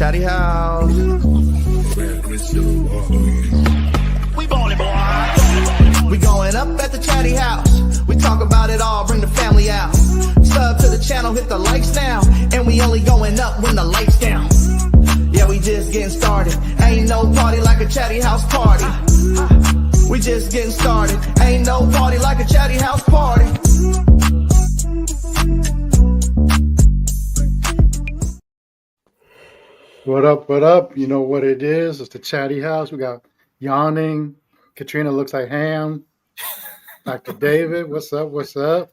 Chatty House. We ballin', boy. We going up at the Chatty House. We talk about it all, bring the family out. Sub to the channel, hit the lights down. And we only going up when the lights down. Yeah, we just getting started. Ain't no party like a Chatty House party. We just getting started. Ain't no party like a Chatty House party. What up, what up? You know what it is. It's the Chatty House. We got Yawning. Katrina looks like ham. Dr. David, what's up, what's up?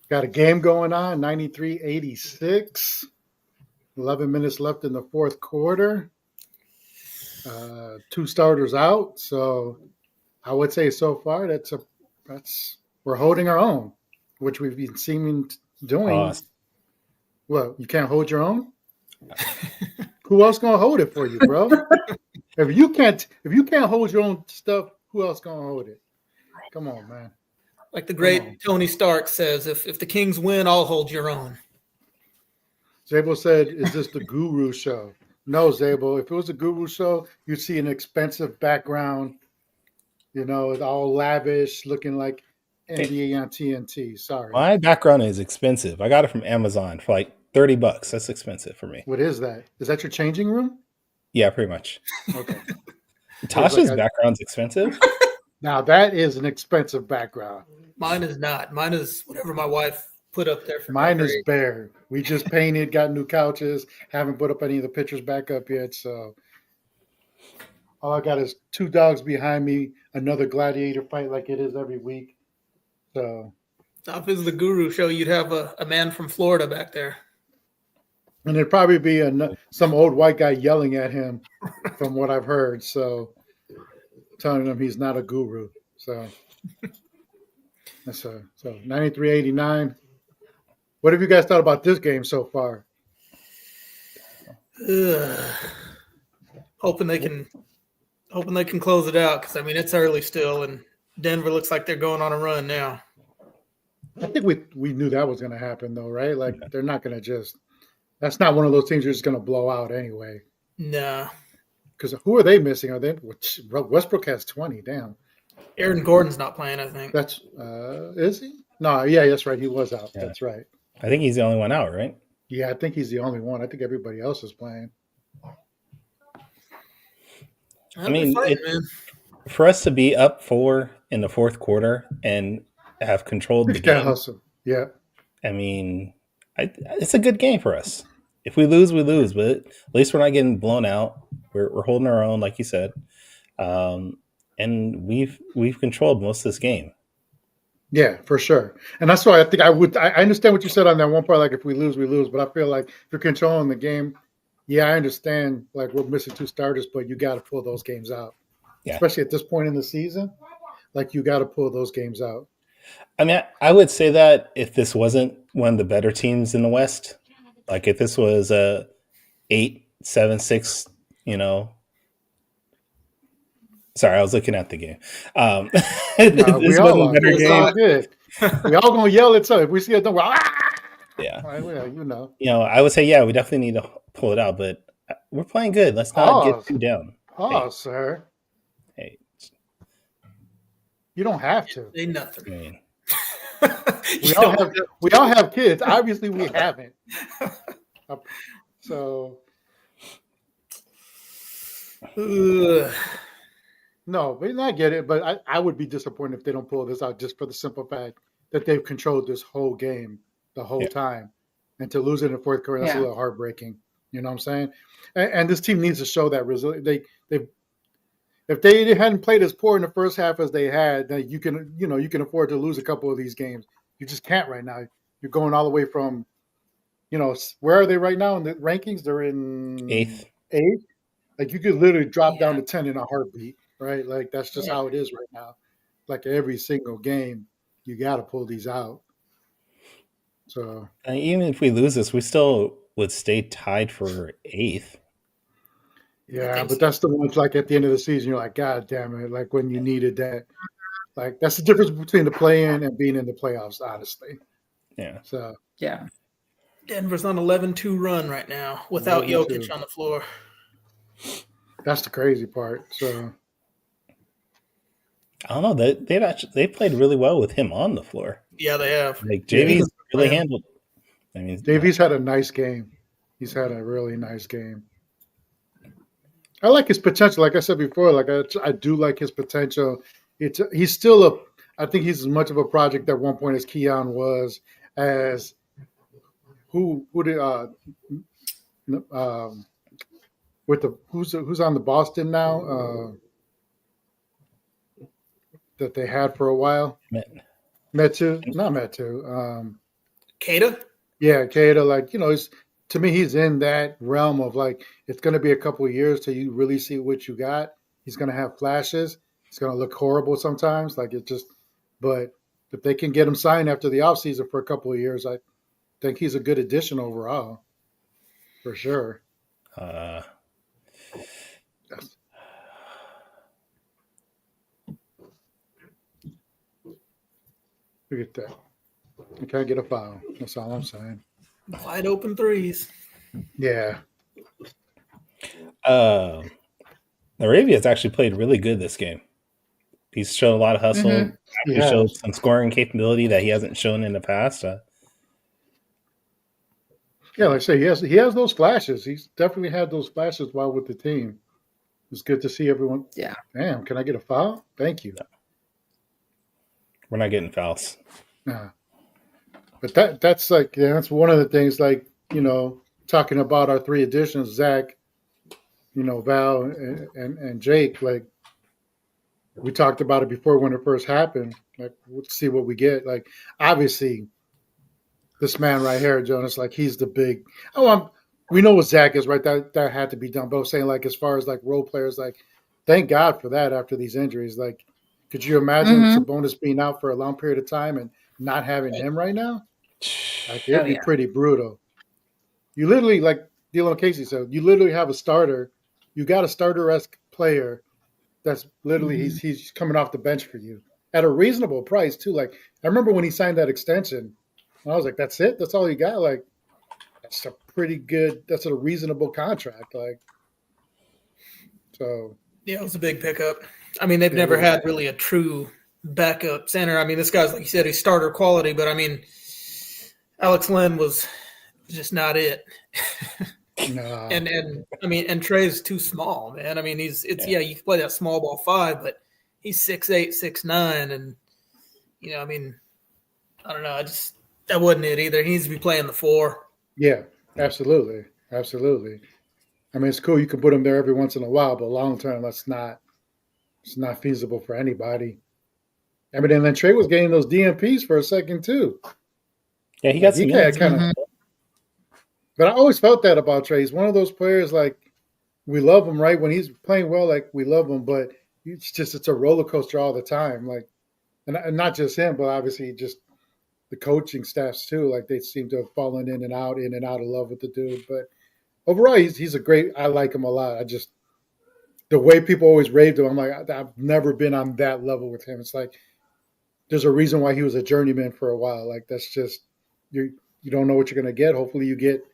Got a game going on, 93-86. 11 minutes left in the fourth quarter. Two starters out. So I would say so far we're holding our own, which we've been seeming doing. Well, you can't hold your own? Who else gonna hold it for you, bro? if you can't hold your own stuff, who else gonna hold it? Come on, man. Like the great Tony Stark says, if the Kings win, I'll hold your own. Zabel said, "Is this the Guru show?" No, Zabel. If it was a Guru show, you'd see an expensive background. You know, it's all lavish, looking like NBA on TNT. Sorry, my background is expensive. I got it from Amazon for like $30. That's expensive for me. What is that? Is that your changing room? Yeah, pretty much. Okay. Tasha's background's expensive. Now that is an expensive background. Mine is not. Mine is whatever my wife put up there. Mine is bare. We just painted, got new couches, haven't put up any of the pictures back up yet. So all I got is two dogs behind me, another gladiator fight like it is every week. So if this is the Guru show, you'd have a man from Florida back there. And there'd probably be some old white guy yelling at him from what I've heard. So telling him he's not a guru. So that's so 93-89. What have you guys thought about this game so far? Hoping they can close it out, because I mean it's early still, and Denver looks like they're going on a run now. I think we knew that was going to happen though, right? Like they're not going to just. That's not one of those teams you're just going to blow out anyway. Nah. Because who are they missing? Are they Westbrook has 20? Damn. Aaron Gordon's not playing, I think. That's is he? No, yeah, that's right. He was out. Yeah. That's right. I think he's the only one out, right? Yeah, I think he's the only one. I think everybody else is playing. I mean, for us to be up 4 in the fourth quarter and have controlled the game. Hustle. Yeah. I mean, it's a good game for us. If we lose, we lose, but at least we're not getting blown out. We're holding our own, like you said, and we've controlled most of this game. Yeah, for sure. And that's why I think I understand what you said on that one part. Like if we lose, we lose. But I feel like if you're controlling the game, yeah, I understand. Like we're missing two starters, but you got to pull those games out, especially at this point in the season. Like you got to pull those games out. I mean, I would say that if this wasn't one of the better teams in the West, like if this was a 8-7-6, sorry, I was looking at the game. We all are. Good. We all gonna yell at something. If we see it, we're yeah. Well, I would say we definitely need to pull it out, but we're playing good. Let's not get too down. Sir. Hey. You don't have to. Ain't nothing. I mean, we all have kids. Obviously, we haven't. So, no, but I get it. But I would be disappointed if they don't pull this out, just for the simple fact that they've controlled this whole game the whole time, and to lose it in the fourth quarter, that's a little heartbreaking. You know what I'm saying? And this team needs to show that resilience. If they hadn't played as poor in the first half as they had, then you can afford to lose a couple of these games. You just can't right now. You're going all the way from, where are they right now in the rankings? They're in 8th. Like you could literally drop down to 10 in a heartbeat, right? Like that's just how it is right now. Like every single game, you got to pull these out. So even if we lose this, we still would stay tied for 8th. Yeah, but that's the ones like at the end of the season, you're like, God damn it! Like when you needed that, like that's the difference between the play-in and being in the playoffs, honestly. Yeah. So yeah, Denver's on 11-2 run right now without 11-2. Jokic on the floor. That's the crazy part. So I don't know. They played really well with him on the floor. Yeah, they have. Like JV's really handled it. I mean, JV's had a nice game. He's had a really nice game. I like his potential. Like I said before, like I do like his potential. He's still I think he's as much of a project at one point as Keon was. As who did with the who's on the Boston now that they had for a while. Metu, not Metu. Kada? Yeah, Kada. Like, you know, to me, he's in that realm of like, it's going to be a couple of years till you really see what you got. He's going to have flashes. It's going to look horrible sometimes. Like but if they can get him signed after the offseason for a couple of years, I think he's a good addition overall, for sure. Look at that. You can't get a foul. That's all I'm saying. Wide open threes. Yeah. Arabia's actually played really good this game. He's shown a lot of hustle. Mm-hmm. He showed some scoring capability that he hasn't shown in the past. Yeah, like I say, he has those flashes. He's definitely had those flashes while with the team. It's good to see everyone. Yeah. Damn, can I get a foul? Thank you. We're not getting fouls. Nah. But that's like, yeah, that's one of the things, like, you know, talking about our three additions, Zach, you know, Val and Jake, like, we talked about it before when it first happened. Like, let's see what we get. Like, obviously, this man right here, Jonas, like, he's the big. We know what Zach is, right? That had to be done. But I was saying, like, as far as like role players, like, thank God for that after these injuries. Like, could you imagine Sabonis being out for a long period of time and not having him right now? Like, it'd be pretty brutal. You literally, like Dylan Casey said, you literally have a starter. You got a starter-esque player that's literally he's coming off the bench for you at a reasonable price too. Like, I remember when he signed that extension, I was like, "That's it? That's all you got?" Like, that's a pretty good. That's a reasonable contract. Like, so yeah, it was a big pickup. I mean, they've never had really a true backup center. I mean, this guy's, like you said, he's starter quality, but I mean, Alex Len was just not it. no. And I mean, and Trey's too small, man. I mean, you can play that small ball 5, but he's 6'8", 6'9", and you know, I mean, I don't know. That wasn't it either. He needs to be playing the 4. Yeah, absolutely. Absolutely. I mean, it's cool. You can put him there every once in a while, but long term, it's not feasible for anybody. I mean, and then Trey was getting those DMPs for a second too. Yeah, he got some kind of. But I always felt that about Trey. He's one of those players, like, we love him, right? When he's playing well, like, we love him, but it's a roller coaster all the time. Like, and not just him, but obviously just the coaching staffs too. Like, they seem to have fallen in and out of love with the dude. But overall, he's a great. I like him a lot. The way people always raved him, I'm like, I've never been on that level with him. It's like there's a reason why he was a journeyman for a while. Like, that's just you don't know what you're going to get. Hopefully, you get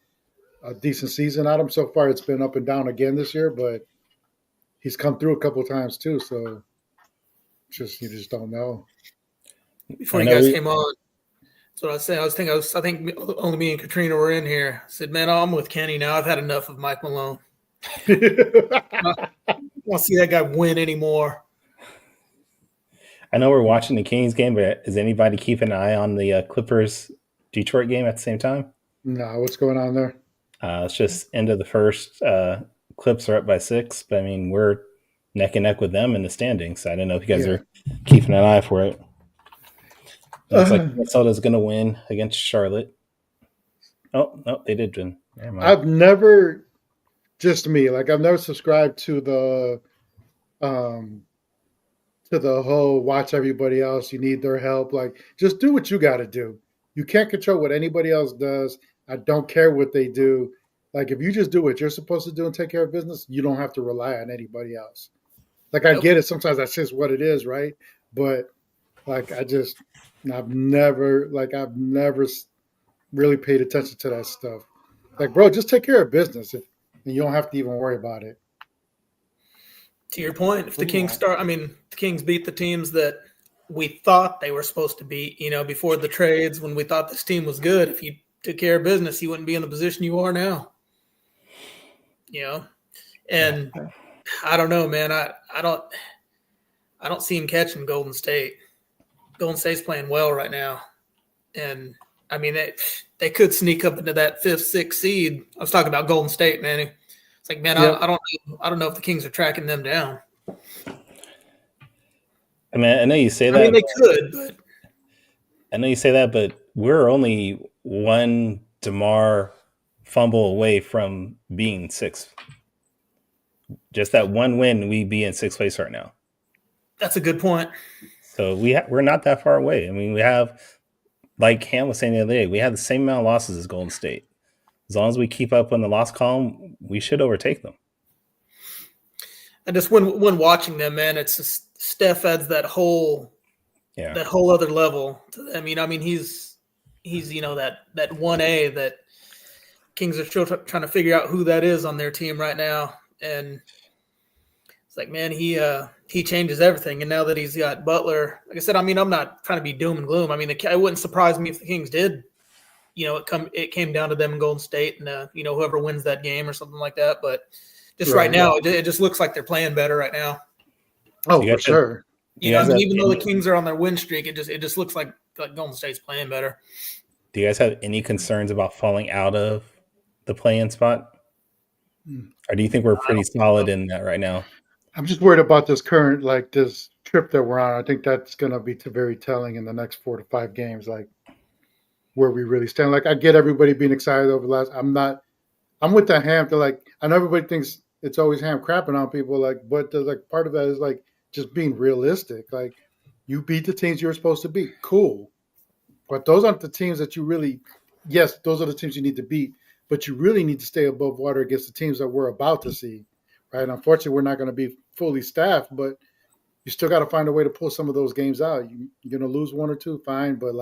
a decent season out of him. So far, it's been up and down again this year, but he's come through a couple of times too. So you just don't know. Before you guys came on, that's what I was saying. I think only me and Katrina were in here. I said, man, I'm with Kenny now. I've had enough of Mike Malone. I don't want to see that guy win anymore. I know we're watching the Kings game, but is anybody keeping an eye on the Clippers Detroit game at the same time? No, what's going on there? It's just end of the first. Clips are up by 6, but I mean, we're neck and neck with them in the standings. I don't know if you guys are keeping an eye for it. It looks like Minnesota's going to win against Charlotte. Oh, no, they did win. I've never, just me, like, I've never subscribed to the whole watch everybody else. You need their help. Like, just do what you got to do. You can't control what anybody else does. I don't care what they do. Like, if you just do what you're supposed to do and take care of business, you don't have to rely on anybody else. Like, I get it. Sometimes that's just what it is, right? But, like, I've never really paid attention to that stuff. Like, bro, just take care of business, and you don't have to even worry about it. To your point, if the Kings the Kings beat the teams that we thought they were supposed to beat, before the trades, when we thought this team was good, if you took care of business, you wouldn't be in the position you are now. And I don't know, man. I don't see him catching Golden State. Golden State's playing well right now. And I mean, they could sneak up into that 5th, 6th seed. I was talking about Golden State, man. It's like, man, I don't know if the Kings are tracking them down. I mean, I know you say that. I mean, they could, but I know you say that, but we're only one DeMar fumble away from being 6th. Just that one win, we'd be in 6th place right now. That's a good point. So we're not that far away. I mean, we have, like Ham was saying the other day, we have the same amount of losses as Golden State. As long as we keep up on the loss column, we should overtake them. And just when watching them, man, it's just Steph adds that whole other level to them. I mean, he's that 1A that Kings are still trying to figure out who that is on their team right now. And it's like, man, he changes everything. And now that he's got Butler, like I said, I mean, I'm not trying to be doom and gloom. I mean, it wouldn't surprise me if the Kings did. It came down to them in Golden State, and whoever wins that game or something like that. But just right now, it just looks like they're playing better right now. Oh, for sure. Even though the Kings are on their win streak, it just looks like Golden State's playing better. Do you guys have any concerns about falling out of the play-in spot? Or do you think we're pretty solid in that right now? I'm just worried about this this trip that we're on. I think that's going to be very telling in the next 4 to 5 games, like where we really stand. Like, I get everybody being excited over the last. I'm with the Ham. I know everybody thinks it's always Ham crapping on people, but part of that is just being realistic. Like, you beat the teams you were supposed to beat. Cool. But those aren't the teams that you really, yes, those are the teams you need to beat, but you really need to stay above water against the teams that we're about to see, right? Unfortunately, we're not going to be fully staffed, but you still got to find a way to pull some of those games out. You're going to lose 1 or 2, fine, but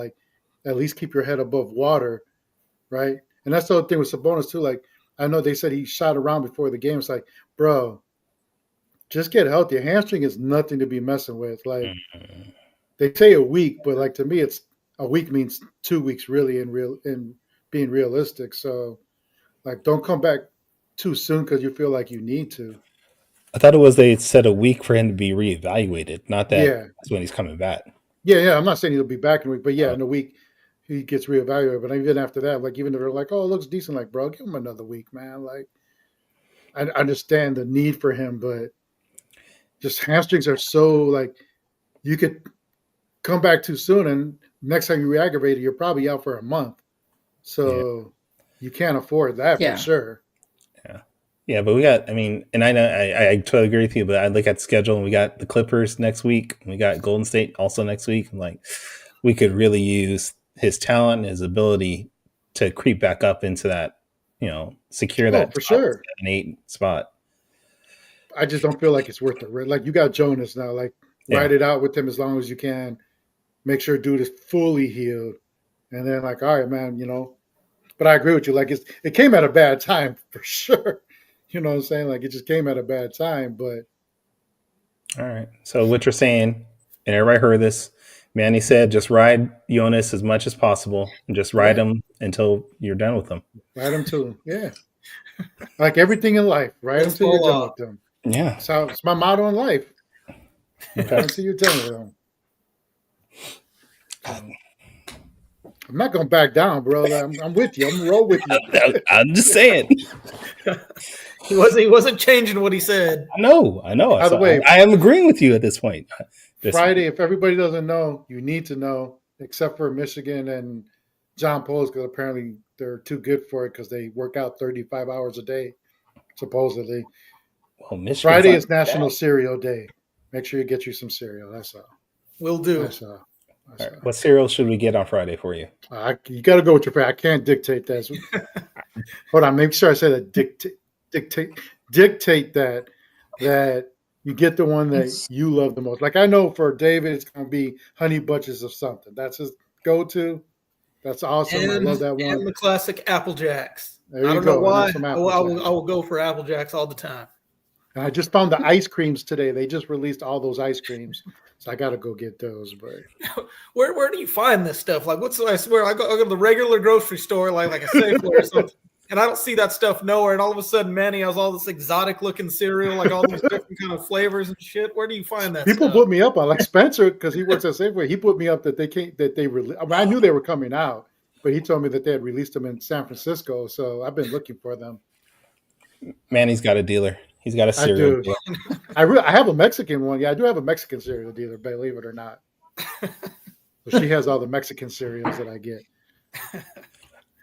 at least keep your head above water, right? And that's the other thing with Sabonis too. I know they said he shot around before the game. It's like, bro, just get healthy. A hamstring is nothing to be messing with. They say a week, but to me, it's a week means 2 weeks really in being realistic. So don't come back too soon because you feel like you need to. I thought they said a week for him to be reevaluated, not that that's when he's coming back. Yeah. I'm not saying he'll be back in a week, but in a week he gets reevaluated. But even after that, even if they're oh, it looks decent, bro, give him another week, man. I understand the need for him, but just hamstrings are so you could come back too soon, and next time you re-aggravate it, you're probably out for a month. So you can't afford that for sure. Yeah, but we got, and I know I totally agree with you, but I look at the schedule and we got the Clippers next week. We got Golden State also next week. And we could really use his talent and his ability to creep back up into that, secure that for sure 7-8 spot. I just don't feel like it's worth it. You got Jonas now, ride it out with him as long as you can. Make sure dude is fully healed. And then all right, man, but I agree with you. It came at a bad time for sure. You know what I'm saying? It just came at a bad time, but. All right. So what you're saying, and everybody heard this, Manny said, just ride Jonas as much as possible and just ride him until you're done with him. Ride him too. Yeah. Like everything in life, ride him till you're done with them. Yeah. So it's my motto in life. Okay. Until you're done with them. I'm not going to back down, bro. I'm with you. I'm going to roll with you. I'm just saying. He wasn't changing what he said. I know. By the way, I am agreeing with you at this point. Friday, if everybody doesn't know, you need to know, except for Michigan and John Poles, because apparently they're too good for it because they work out 35 hours a day, supposedly. Well, Friday is National Cereal Day. Make sure you get you some cereal. That's all. Will do. That's all. Right. What cereal should we get on Friday for you? You got to go with your favorite. I can't dictate that. Hold on. Make sure I say that. Dictate that you get the one that you love the most. I know for David, it's going to be Honey Bunches of something. That's his go-to. That's awesome. I And, love that one. and the classic Apple Jacks. There I you don't know go. And why. there's some I Apple will, Jacks. I will go for Apple Jacks all the time. And I just found the ice creams today. They just released all those ice creams, so I got to go get those. But Where do you find this stuff? Like, I swear, I go to the regular grocery store, like a Safeway or something, and I don't see that stuff nowhere. And all of a sudden, Manny has all this exotic looking cereal, like all these different kind of flavors and shit. Where do you find that people stuff? put me up on, like Spencer, because he works at Safeway. He put me up that they can't, that they release. I mean, I knew they were coming out, but he told me that they had released them in San Francisco. So I've been looking for them. Manny's got a dealer. He's got a I cereal do. dealer. I have a Mexican one. Yeah, I do have a Mexican cereal dealer, believe it or not. So she has all the Mexican cereals that I get.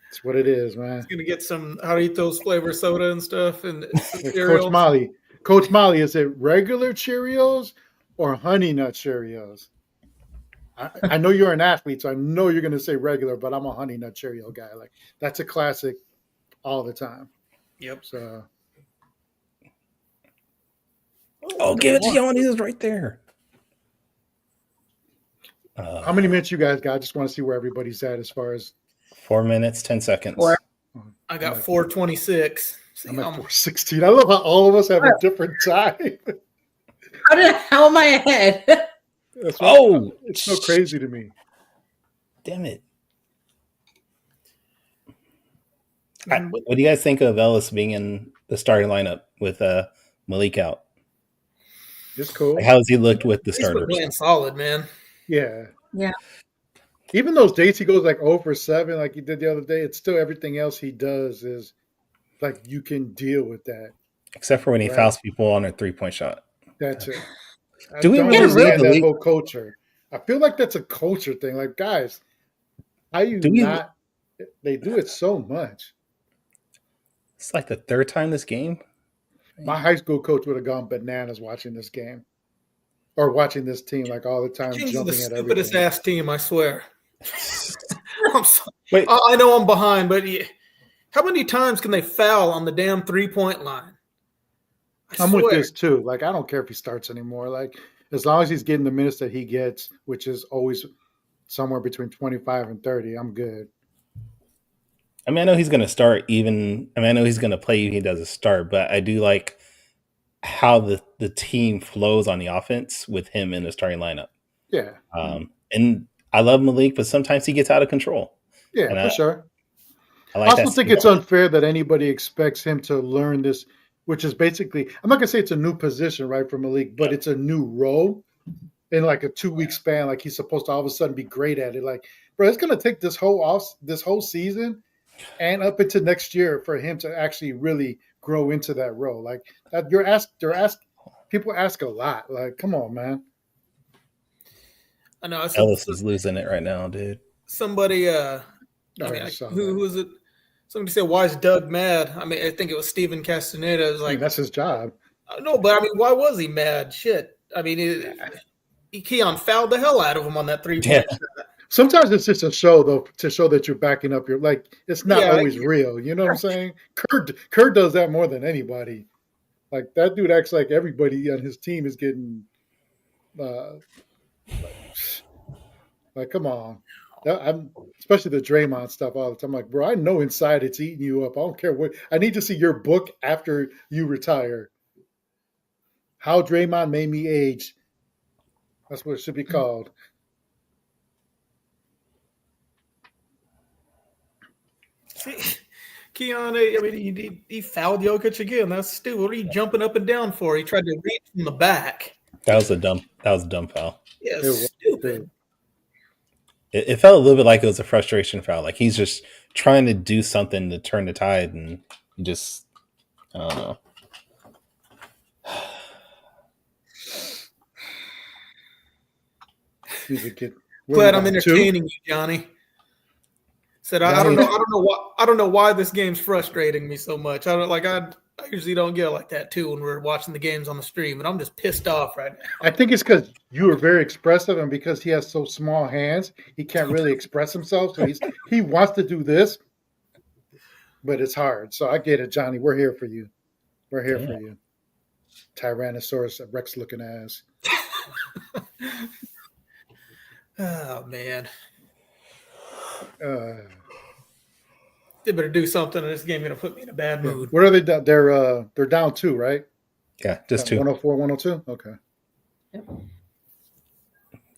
It's what it is, man. He's gonna get some Doritos flavor soda and stuff, and cereals. Coach Molly, is it regular Cheerios or Honey Nut Cheerios? I know you're an athlete, so I know you're going to say regular, but I'm a Honey Nut Cheerio guy. Like, that's a classic all the time. Yep. So, Give it to Yanni. He's right there. how many minutes you guys got? I just want to see where everybody's at as far as 4 minutes, 10 seconds. I got 4:26. I'm at 4:16. I love how all of us have a different time. How am I ahead? It's so crazy to me. Damn it. What do you guys think of Ellis being in the starting lineup with Malik out? It's cool. Like, how has he looked with the starters? He's playing solid, man. Yeah. Yeah. Even those days he goes like 0 for 7, like he did the other day, it's still everything else he does is like you can deal with that. Except for when he fouls people on a 3-point shot. That's it. Do we don't really understand league? that whole culture? I feel like that's a culture thing. Like, guys, how you not? They do it so much. It's like the third time this game. My high school coach would have gone bananas watching this game or watching this team like all the time, Kings jumping are the at stupidest everything. ass team, I swear. I'm sorry. Wait. I know I'm behind, but how many times can they foul on the damn 3-point line? I'm with this too. Like, I don't care if he starts anymore. Like, as long as he's getting the minutes that he gets, which is always somewhere between 25 and 30, I'm good. I mean, I know he's going to start I know he's going to play if he doesn't start, but I do like how the team flows on the offense with him in the starting lineup. Yeah. And I love Malik, but sometimes he gets out of control. Yeah, for sure. I also think it's unfair that anybody expects him to learn this, which is basically, I'm not going to say it's a new position, right, for Malik, but it's a new role in like a 2-week span. Like, he's supposed to all of a sudden be great at it. Like, bro, it's going to take this whole season and up into next year for him to actually really grow into that role. Like, that people ask a lot. Like, come on, man. I know. Ellis is losing it right now, dude. Somebody, who was it? Somebody said, "Why is Doug mad?" I mean, I think it was Steven Castaneda. It was like, that's his job. No, but I mean, why was he mad? Shit. I mean, Keon fouled the hell out of him on that 3-point shot. Sometimes it's just a show, though, to show that you're backing up your, like, it's not always real. You know what I'm saying? Kurt does that more than anybody. Like, that dude acts like everybody on his team is getting, like, come on. Especially the Draymond stuff all the time. I'm like, bro, I know inside it's eating you up. I don't care what. I need to see your book after you retire. How Draymond Made Me Age. That's what it should be called. See, Keon, I mean, he fouled Jokic again. That's stupid. What are you jumping up and down for? He tried to reach from the back. That was a dumb foul. Yeah, stupid. It felt a little bit like it was a frustration foul. Like, he's just trying to do something to turn the tide, and he just, I don't know. Glad I'm entertaining you, Johnny. Said I don't know why this game's frustrating me so much. I usually don't get like that too when we're watching the games on the stream, and I'm just pissed off right now. I think it's because you are very expressive, and because he has so small hands, he can't really express himself. So he wants to do this, but it's hard. So I get it, Johnny. We're here for you. We're here for you. Tyrannosaurus Rex looking ass. Oh man. They better do something, and this game going to put me in a bad mood. What are they down? They're down 2, right? Yeah, just 2. 104, 102? Okay.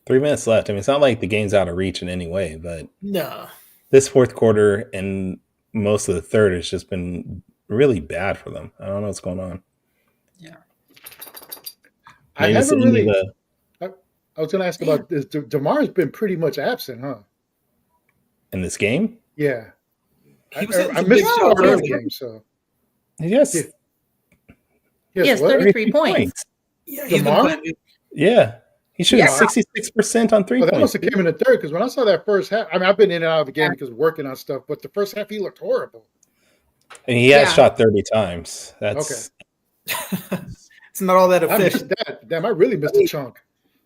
3 minutes left. I mean, it's not like the game's out of reach in any way, but No. this fourth quarter and most of the third has just been really bad for them. I don't know what's going on. Yeah. I haven't really. I was going to ask about this. DeMar's been pretty much absent, huh? In this game? Yeah. He was I missed the early game, so. Yes. He has 33 points. Yeah, he's DeMar? been playing. Yeah. He shoots 66% on 3 Well, that points. must have came in the third because when I saw that first half, I mean, I've been in and out of the game because of working on stuff, but the first half he looked horrible. And he has shot 30 times. That's okay. It's not all that I missed efficient. that. Damn, I really missed a chunk.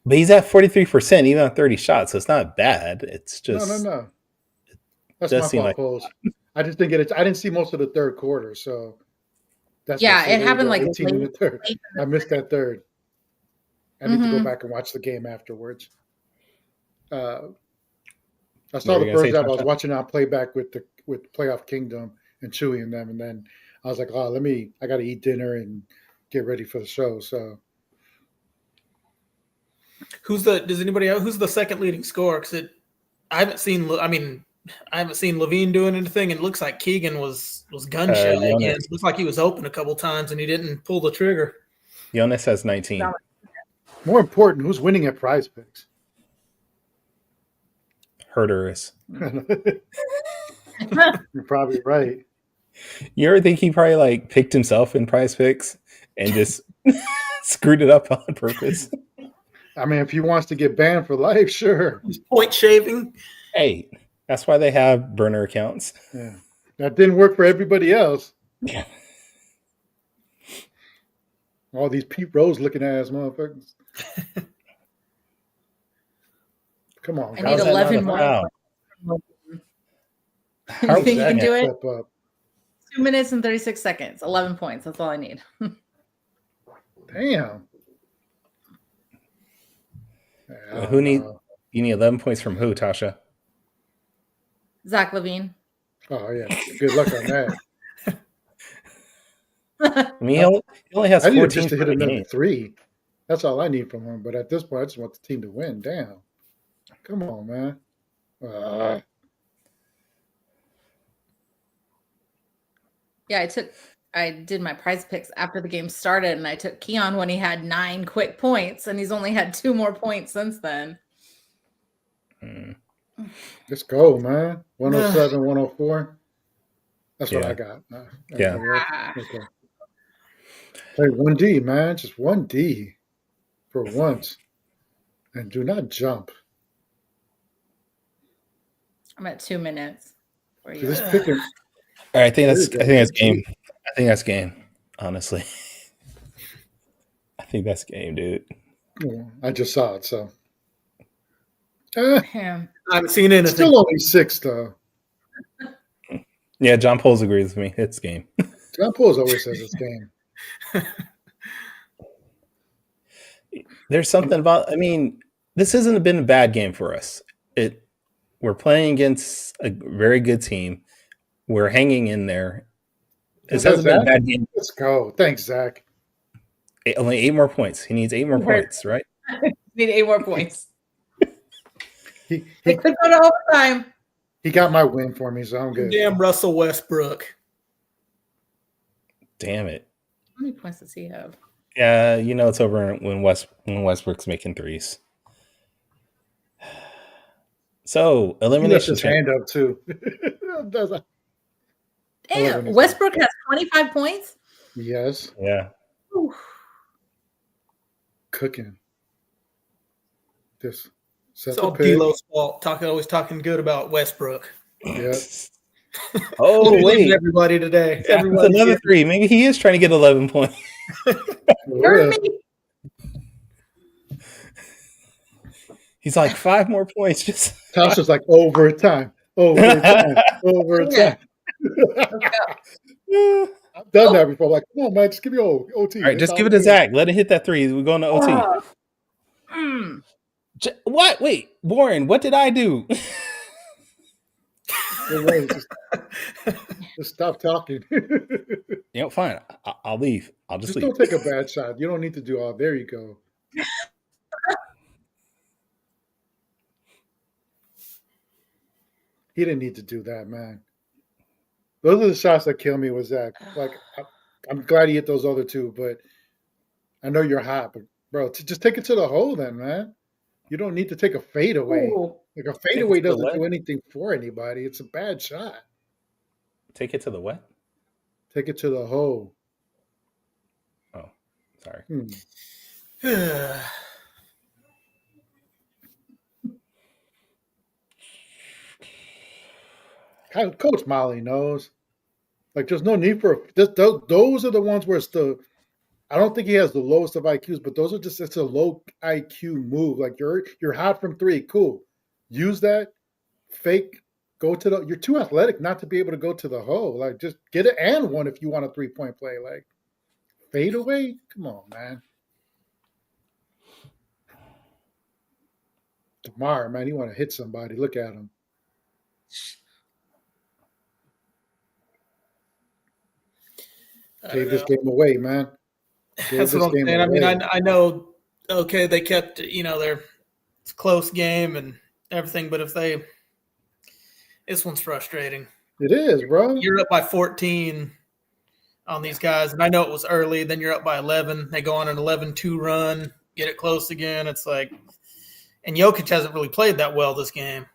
But he's at 43% even on 30 shots, so it's not bad. It's just No. That's does my seem fault, like- Pose. I just didn't get it. I didn't see most of the third quarter, so that's Yeah, what- it happened like 18 in the third. late in I missed that third. I need to go Mhm. back and watch the game afterwards. I What saw were the you gonna first say, half. I was Tasha? watching on playback with Playoff Kingdom and Chewy and them, and then I was like, "Oh, I got to eat dinner and get ready for the show." So Who's the second leading scorer? Because I haven't seen. I mean, I haven't seen Levine doing anything, and it looks like Keegan was gun shy Jonas. again. It looks like he was open a couple times and he didn't pull the trigger. Jonas has 19. more important, who's winning at Prize Picks? Herder is. You're probably right. You ever think he probably like picked himself in Prize Picks and just screwed it up on purpose? I mean, if he wants to get banned for life, sure. He's point shaving. Hey, that's why they have burner accounts. Yeah, that didn't work for everybody else. Yeah. All these Pete Rose looking ass motherfuckers. Come on, I guys. need 11 more. Wow. You think you can do it? Step up. 2 minutes and 36 seconds. 11 points. That's all I need. Damn. Who need you need 11 points from who, Tasha? Zach Levine. Oh yeah, good luck on that. I mean, he only has I need 14 just to hit for the another game. 3. That's all I need from him. But at this point, I just want the team to win. Damn. Come on, man. Yeah, I did my Prize Picks after the game started, and I took Keon when he had 9 quick points, and he's only had 2 more points since then. Let's go, man. 107, 104. That's what Yeah. I got. Yeah. Okay. Play 1D, man. Just 1D for once. And do not jump. I'm at 2 minutes. Where you Just at? picking. All right, I think that's game. I think that's game, honestly. I think that's game, dude. I just saw it, so. Him. I haven't seen anything. Still only 6, though. Yeah, John Poles agrees with me. It's game. John Pools always says it's game. There's something about. I mean, this hasn't been a bad game for us. We're playing against a very good team. We're hanging in there. This hasn't been a bad game. Let's go. Thanks, Zach. Only 8 more points. He needs 8 more points, right? Need 8 more points. He It could go to overtime. he got my win for me, so I'm good. Damn Russell Westbrook. Damn it. How many points does he have? Yeah, you know it's over when Westbrook's making threes. So He left elimination his chamber. hand up too. Does I? Damn, Westbrook has 25 points. Yes, Yeah. Ooh. cooking. This It's set all the pick. D'Lo's fault. Always talking good about Westbrook. Yeah. Oh Leaving wait, everybody today. that's Everybody another 3. Maybe he is trying to get 11 points. Heard Yeah. me? He's like 5 more points. Just Tasha's like overtime. Overtime. Yeah. I've done that before. Like, come on, man, just give me OT. All right, just give it to Zach. Let it hit that 3. We're going to OT. Mm. What? Wait, Warren, what did I do? Just stop talking. Fine. I'll leave. I'll just leave. Don't take a bad shot. You don't need to do all. There you go. He didn't need to do that, man. Those are the shots that kill me. Was Zach? Like, I'm glad he hit those other two, but I know you're hot. But bro, just take it to the hole, then, man. You don't need to take a fadeaway. Like a fadeaway doesn't do anything for anybody. It's a bad shot. Take it to the what? Take it to the hole. Oh, sorry. Coach Molly knows. Like, there's no need for those are the ones where it's I don't think he has the lowest of IQs, but those are it's a low IQ move. Like you're hot from three, cool. Use that, fake, go to you're too athletic not to be able to go to the hole. Like, just get it and one if you want a 3-point play. Like, fade away? Come on, man. DeMar, man, you want to hit somebody. Look at him. Gave this game away, man. That's what I'm saying. I mean, I know, okay, they kept, it's a close game and everything, but this one's frustrating. It is, bro. You're up by 14 on these guys, and I know it was early. Then you're up by 11. They go on an 11-2 run, get it close again. It's like, and Jokic hasn't really played that well this game.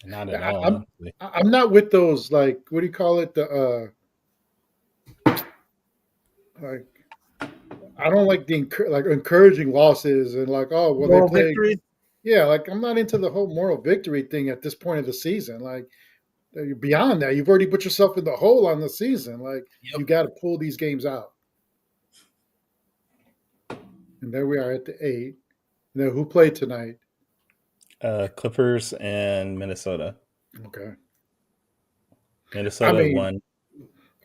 Not at all. I'm not with those, like, what do you call it? Like, I don't like the encouraging losses and like, oh, well, moral they played. Yeah, like, I'm not into the whole moral victory thing at this point of the season. Like, beyond that, you've already put yourself in the hole on the season. Like, you got to pull these games out. And there we are at the 8. And then who played tonight? Clippers and Minnesota. Okay. Minnesota won.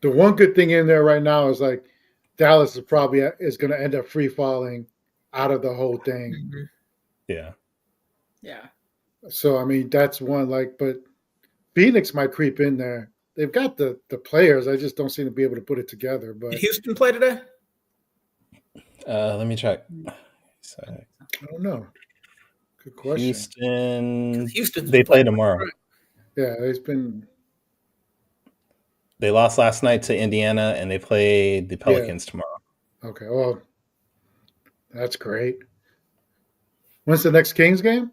The one good thing in there right now is like Dallas is going to end up free falling out of the whole thing. Mm-hmm. Yeah. Yeah. So, I mean, that's one, like, but Phoenix might creep in there. They've got the players. I just don't seem to be able to put it together. But did Houston play today? Let me check. I don't know. Good question. Houston. They play tomorrow. Right. Yeah, They lost last night to Indiana, and they play the Pelicans tomorrow. Okay, well, that's great. When's the next Kings game?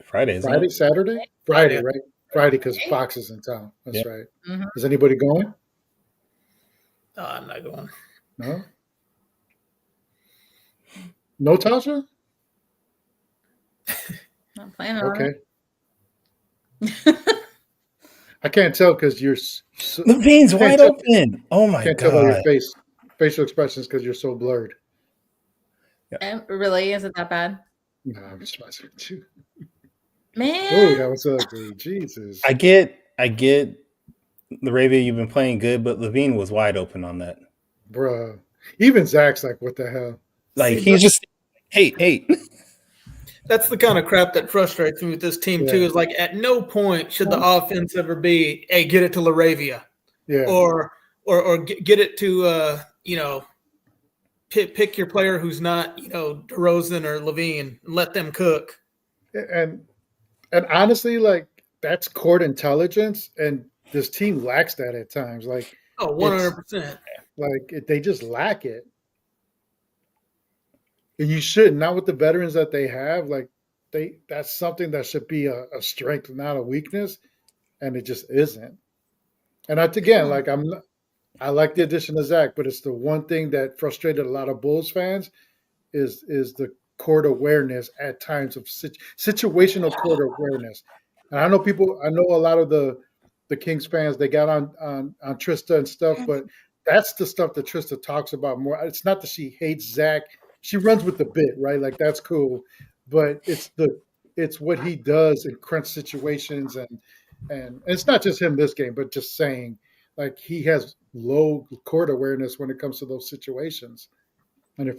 Friday, Saturday? Friday, right? Friday, because Fox is in town. That's right. Mm-hmm. Is anybody going? I'm not going. No? No, Tasha? Not planning on it. I can't tell because you're Levine's wide open. Oh my god! Can't tell by your facial expressions because you're so blurred. Really, is it that bad? No, I'm just messing with you. Man, oh, that was ugly. Jesus. I get. Laravia, you've been playing good, but Levine was wide open on that. Bruh. Even Zach's like, what the hell? Like, he's just, hey. That's the kind of crap that frustrates me with this team, too, is like at no point should the offense ever be, hey, get it to Laravia. Yeah. Or get it to, pick your player who's not, DeRozan or Levine and let them cook. And honestly, like, that's court intelligence, and this team lacks that at times. Like, 100%. Like, they just lack it. And you shouldn't, not with the veterans that they have. Like, that's something that should be a strength, not a weakness, and it just isn't. And again, like, I like the addition of Zach, but it's the one thing that frustrated a lot of Bulls fans is the court awareness at times of situational court awareness. And I know a lot of the Kings fans, they got on Trista and stuff, but that's the stuff that Trista talks about more. It's not that she hates Zach. She runs with the bit, right? Like, that's cool. But it's what he does in crunch situations, and it's not just him this game, but just saying, like, he has low court awareness when it comes to those situations. And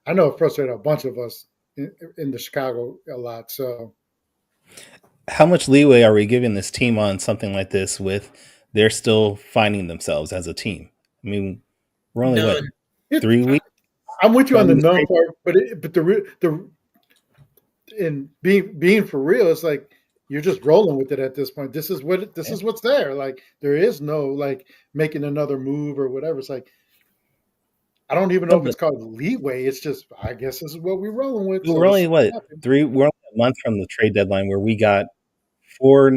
I know it frustrated a bunch of us in the Chicago a lot. So how much leeway are we giving this team on something like this with they're still finding themselves as a team? I mean, we're only None. 3 weeks. I'm with you on the From- numb part, but the in being for real, it's like you're just rolling with it at this point. This is what's there. Like there is no like making another move or whatever. It's like I don't even know if it's called leeway. It's just I guess this is what we're rolling with. We're only We're only a month from the trade deadline where we got 4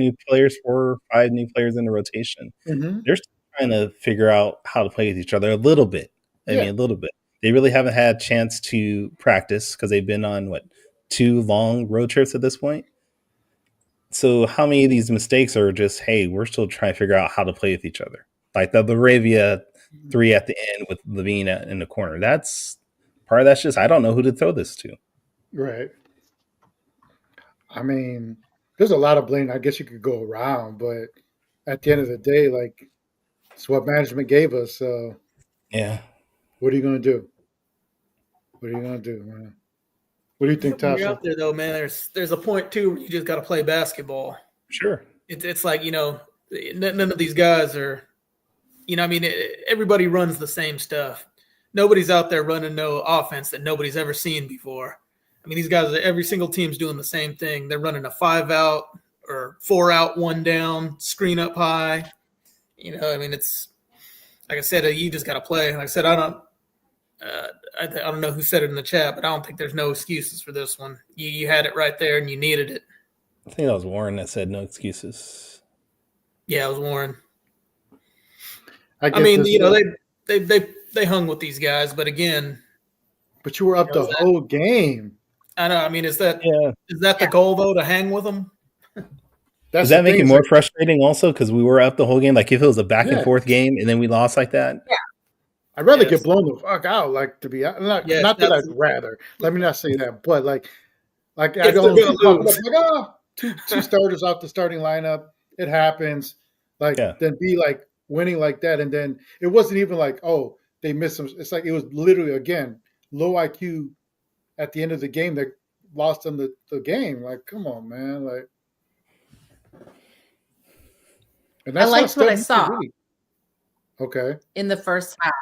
or 5 new players in the rotation. Mm-hmm. They're still trying to figure out how to play with each other a little bit. I mean, a little bit. They really haven't had a chance to practice because they've been on 2 long road trips at this point. So how many of these mistakes are just, hey, we're still trying to figure out how to play with each other? Like the Laravia 3 at the end with Levine in the corner. That's part of that's just I don't know who to throw this to. Right. I mean, there's a lot of blame I guess you could go around, but at the end of the day, like it's what management gave us. So yeah. What are you gonna do? What are you gonna do, man? What do you think, When Tasha? you're out there, though, man, there's a point too where you just got to play basketball. Sure. It's like none of these guys are, I mean, everybody runs the same stuff. Nobody's out there running no offense that nobody's ever seen before. I mean, these guys, every single team's doing the same thing. They're running a 5 out or 4 out, 1 down, screen up high. I mean, it's like I said, you just got to play. Like I said, I don't know who said it in the chat, but I don't think there's no excuses for this one. You had it right there and you needed it. I think that was Warren that said no excuses. Yeah, it was Warren. I mean, they hung with these guys, but again. But you were up the whole game. I know. I mean, is that the goal though, to hang with them? Does that make it more frustrating also because we were up the whole game? Like if it was a back and forth game and then we lost like that? Yeah. I'd rather get blown the fuck out, like to be not that I'd rather. Let me not say that, but like I don't like two starters off the starting lineup. It happens. Like then be like winning like that, and then it wasn't even like they missed some. It's like it was literally again low IQ at the end of the game that lost them the game. Like come on, man, like. And that's I liked what I saw. Okay. In the first half.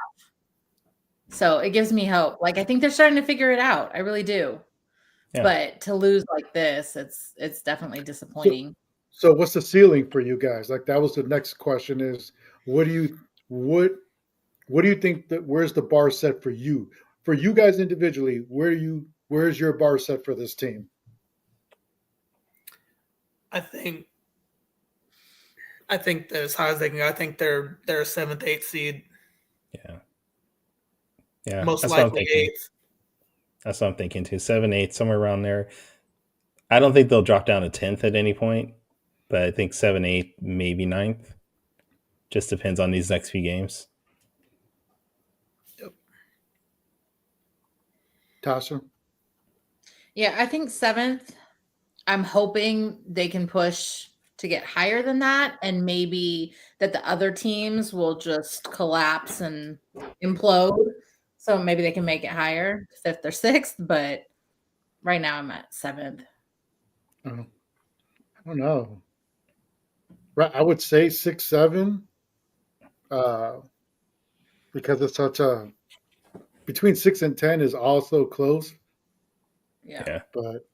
So it gives me hope. Like I think they're starting to figure it out. I really do. Yeah. But to lose like this, it's definitely disappointing. So what's the ceiling for you guys? Like that was the next question is what do you think that where's the bar set for you? For you guys individually, where's your bar set for this team? I think that as high as they can go, I think they're a 7th, 8th seed. Yeah. Yeah. Most likely 8th. That's what I'm thinking too. 7, 8, somewhere around there. I don't think they'll drop down to 10th at any point, but I think 7, 8, maybe 9th. Just depends on these next few games. Yep. Tasha? Yeah, I think 7th. I'm hoping they can push to get higher than that, and maybe that the other teams will just collapse and implode. So maybe they can make it higher if they're 6th, but right now I'm at 7th. I don't know. Right, I would say 6, 7, because it's such a between 6 and 10 is also close. Yeah. But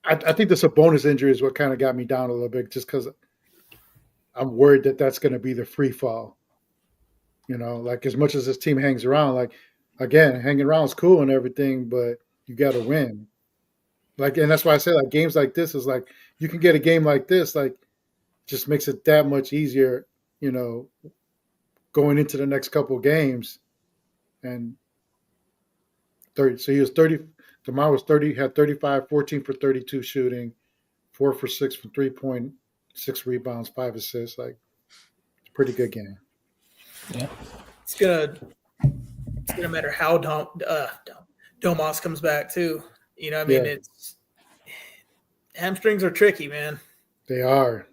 I think the Sabonis injury is what kind of got me down a little bit, just because I'm worried that that's going to be the free fall. Like as much as this team hangs around, like again, hanging around is cool and everything, but you got to win. Like, and that's why I say like games like this is like you can get a game like this, like just makes it that much easier, going into the next couple of games. And 30, so he was 30. DeMar was 30, had 35, 14 for 32 shooting, 4 for 6 from 3-point, 6 rebounds, 5 assists. Like, it's a pretty good game. Yeah, it's gonna matter how Domas comes back too. It's hamstrings are tricky, man. They are.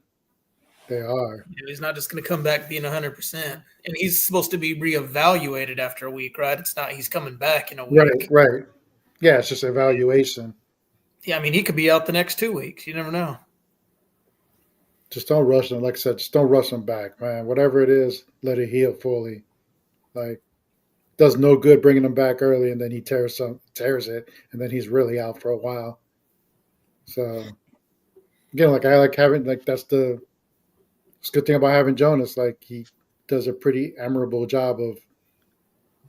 He's not just gonna come back being 100%, and he's supposed to be reevaluated after a week, right? It's not he's coming back in a week. Right. Yeah, it's just evaluation. Yeah, I mean, he could be out the next 2 weeks. You never know. Just don't rush them. Like I said, just don't rush them back, man. Whatever it is, let it heal fully. Like, does no good bringing him back early, and then he tears it, and then he's really out for a while. So again, like I like having it's a good thing about having Jonas. Like he does a pretty admirable job of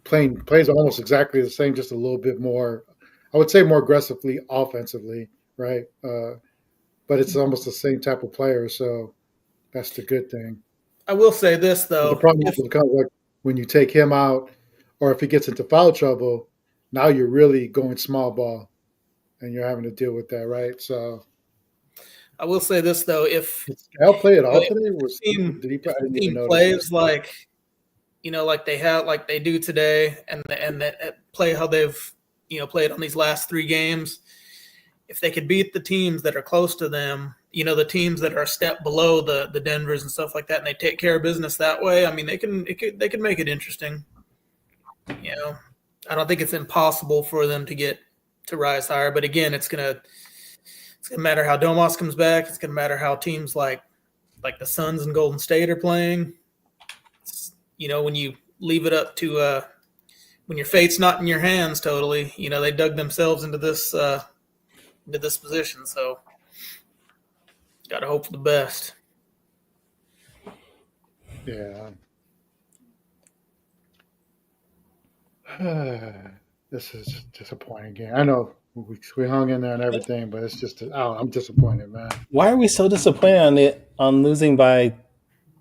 plays almost exactly the same, just a little bit more. I would say more aggressively offensively, right? But it's almost the same type of player, so that's the good thing. I will say this though: the problem becomes like when you take him out, or if he gets into foul trouble, now you're really going small ball, and you're having to deal with that, right? So I will say this though: if I'll play it all today, did he plays like like they do today, and play how they've played on these last 3 games. If they could beat the teams that are close to them, the teams that are a step below the Denvers and stuff like that, and they take care of business that way, I mean, they can make it interesting. I don't think it's impossible for them to rise higher, but again, it's gonna matter how Domas comes back. It's gonna matter how teams like the Suns and Golden State are playing. When you leave it up to when your fate's not in your hands totally, they dug themselves into this position, so got to hope for the best. Yeah. This is a disappointing game. I know we hung in there and everything, but it's just I'm disappointed, man. Why are we so disappointed on losing by